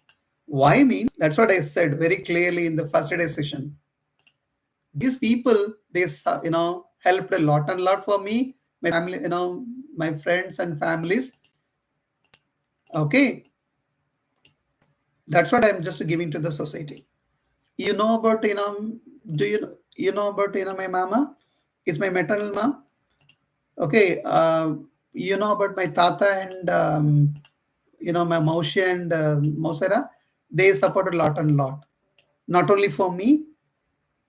Why means that's what I said very clearly in the first day session. These people, they helped a lot and lot for me, my family, my friends and families. Okay, that's what I'm just giving to the society. You know about do you know about my mama? It's my maternal mom. Okay, you know about my tata and my Maushi and Mausera, they supported a lot and lot. Not only for me,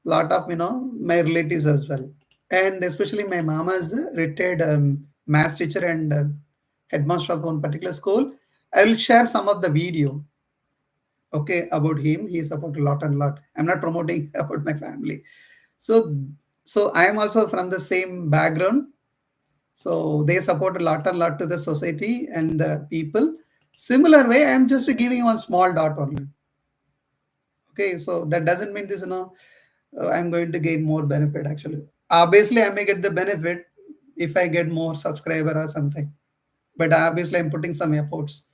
lot of my relatives as well, and especially my mama is a retired math teacher and headmaster of one particular school. I will share some of the video. Okay, about him, he supported a lot and lot. I'm not promoting about my family. So I am also from the same background. So they support a lot and lot to the society and the people. Similar way, I'm just giving one small dot only. Okay, so that doesn't mean this, I'm going to gain more benefit actually. Obviously, I may get the benefit if I get more subscriber or something. But obviously, I'm putting some efforts.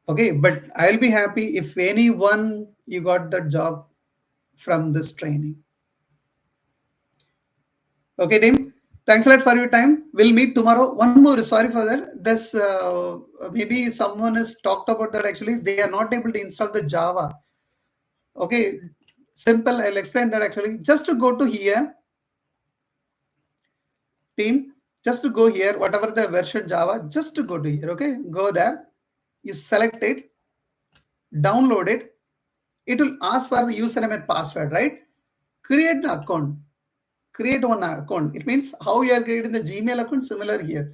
Okay, but I'll be happy if anyone you got the job from this training. Okay, team. Thanks a lot for your time. We'll meet tomorrow. One more, sorry for that. This maybe someone has talked about that actually. They are not able to install the Java. Okay, simple. I'll explain that actually. Just to go to here, team. Just to go here, whatever the version Java, just to go to here. Okay, go there. You select it, download it. It will ask for the username and password, right? Create the account. Create one account. It means how you are creating the Gmail account, similar here.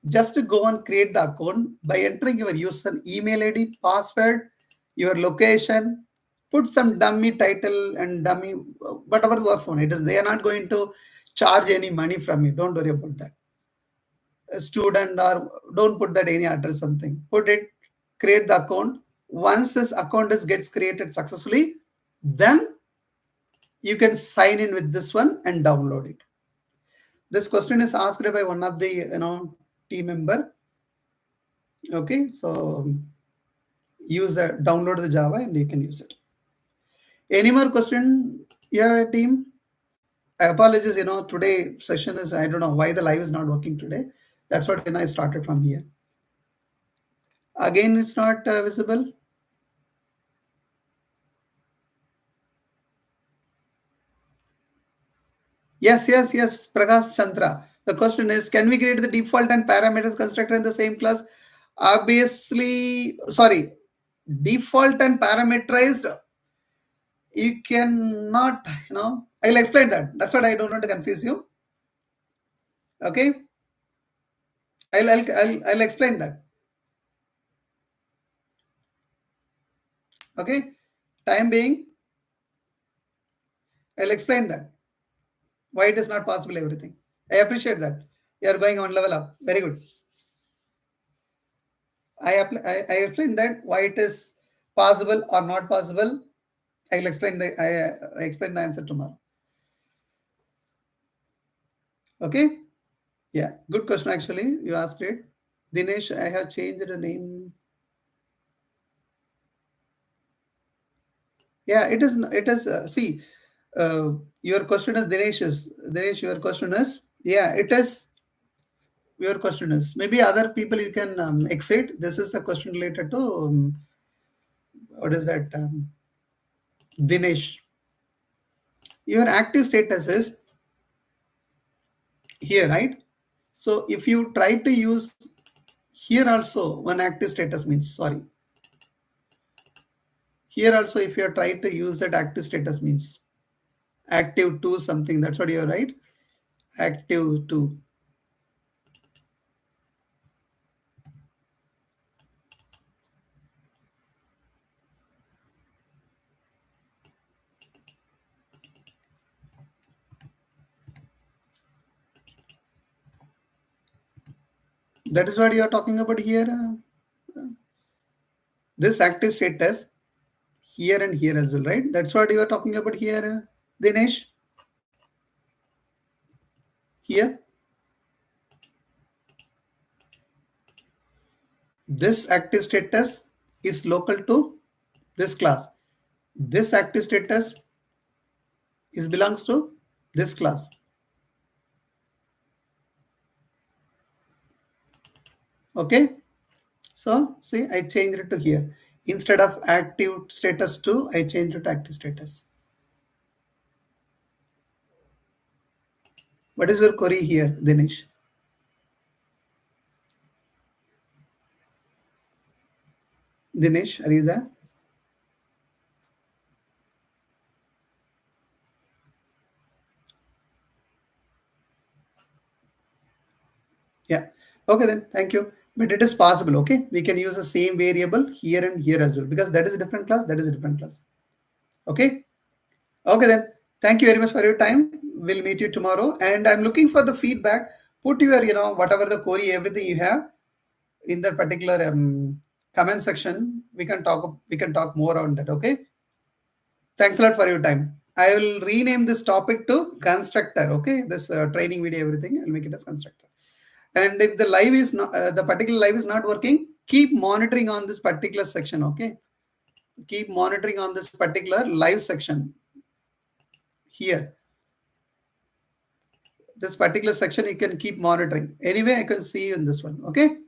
Just to go and create the account by entering your user email ID, password, your location, put some dummy title and dummy, whatever your phone it is. They are not going to charge any money from you. Don't worry about that. A student or don't put that any address something. Put it, create the account. Once this account is gets created successfully, then you can sign in with this one and download it. This question is asked by one of the team member. Okay, so use download the Java and you can use it. Any more question? Yeah, team. I apologize. Today session is, I don't know why the live is not working today. That's what I started from here. Again, it's not visible. Yes, Prakash Chandra. The question is, can we create the default and parameters constructor in the same class? Obviously, sorry, default and parameterized, you cannot, I'll explain that. That's what I don't want to confuse you. Okay, I'll explain that. Okay, time being, I'll explain that. Why it is not possible, everything. I appreciate that. You are going on level up. Very good. I explained that why it is possible or not possible. I'll explain I explain the answer tomorrow. Okay. Yeah. Good question actually. You asked it. Dinesh, I have changed the name. Yeah, it is. It is. See, your question is Dinesh. Your question is, yeah. It is. Your question is, maybe other people you can exit. This is a question related to what is that? Dinesh. Your active status is here, right? So if you try to use here also, one active status means, sorry. Here also, if you are trying to use that active status means active to something, that's what you're right. Active to. That is what you are talking about here. This active status here and here as well, right? That's what you are talking about here, Dinesh. Here. This active status is local to this class. This active status is belongs to this class. Okay. So see, I changed it to here. Instead of active status to, I changed it to active status. What is your query here, Dinesh? Dinesh, are you there? Yeah. Okay then, thank you. But it is possible, okay? We can use the same variable here and here as well because that is a different class, that is a different class. Okay? Okay then. Thank you very much for your time. We'll meet you tomorrow. And I'm looking for the feedback. Put your, whatever the query, everything you have in that particular comment section. We can talk more on that, okay? Thanks a lot for your time. I will rename this topic to constructor. Okay, this training video, everything, I'll make it as constructor. And if the live is not, the particular live is not working, keep monitoring on this particular section. Okay, keep monitoring on this particular live section here. This particular section you can keep monitoring. Anyway, I can see you in this one. Okay.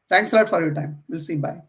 Thanks a lot for your time. We'll see. Bye.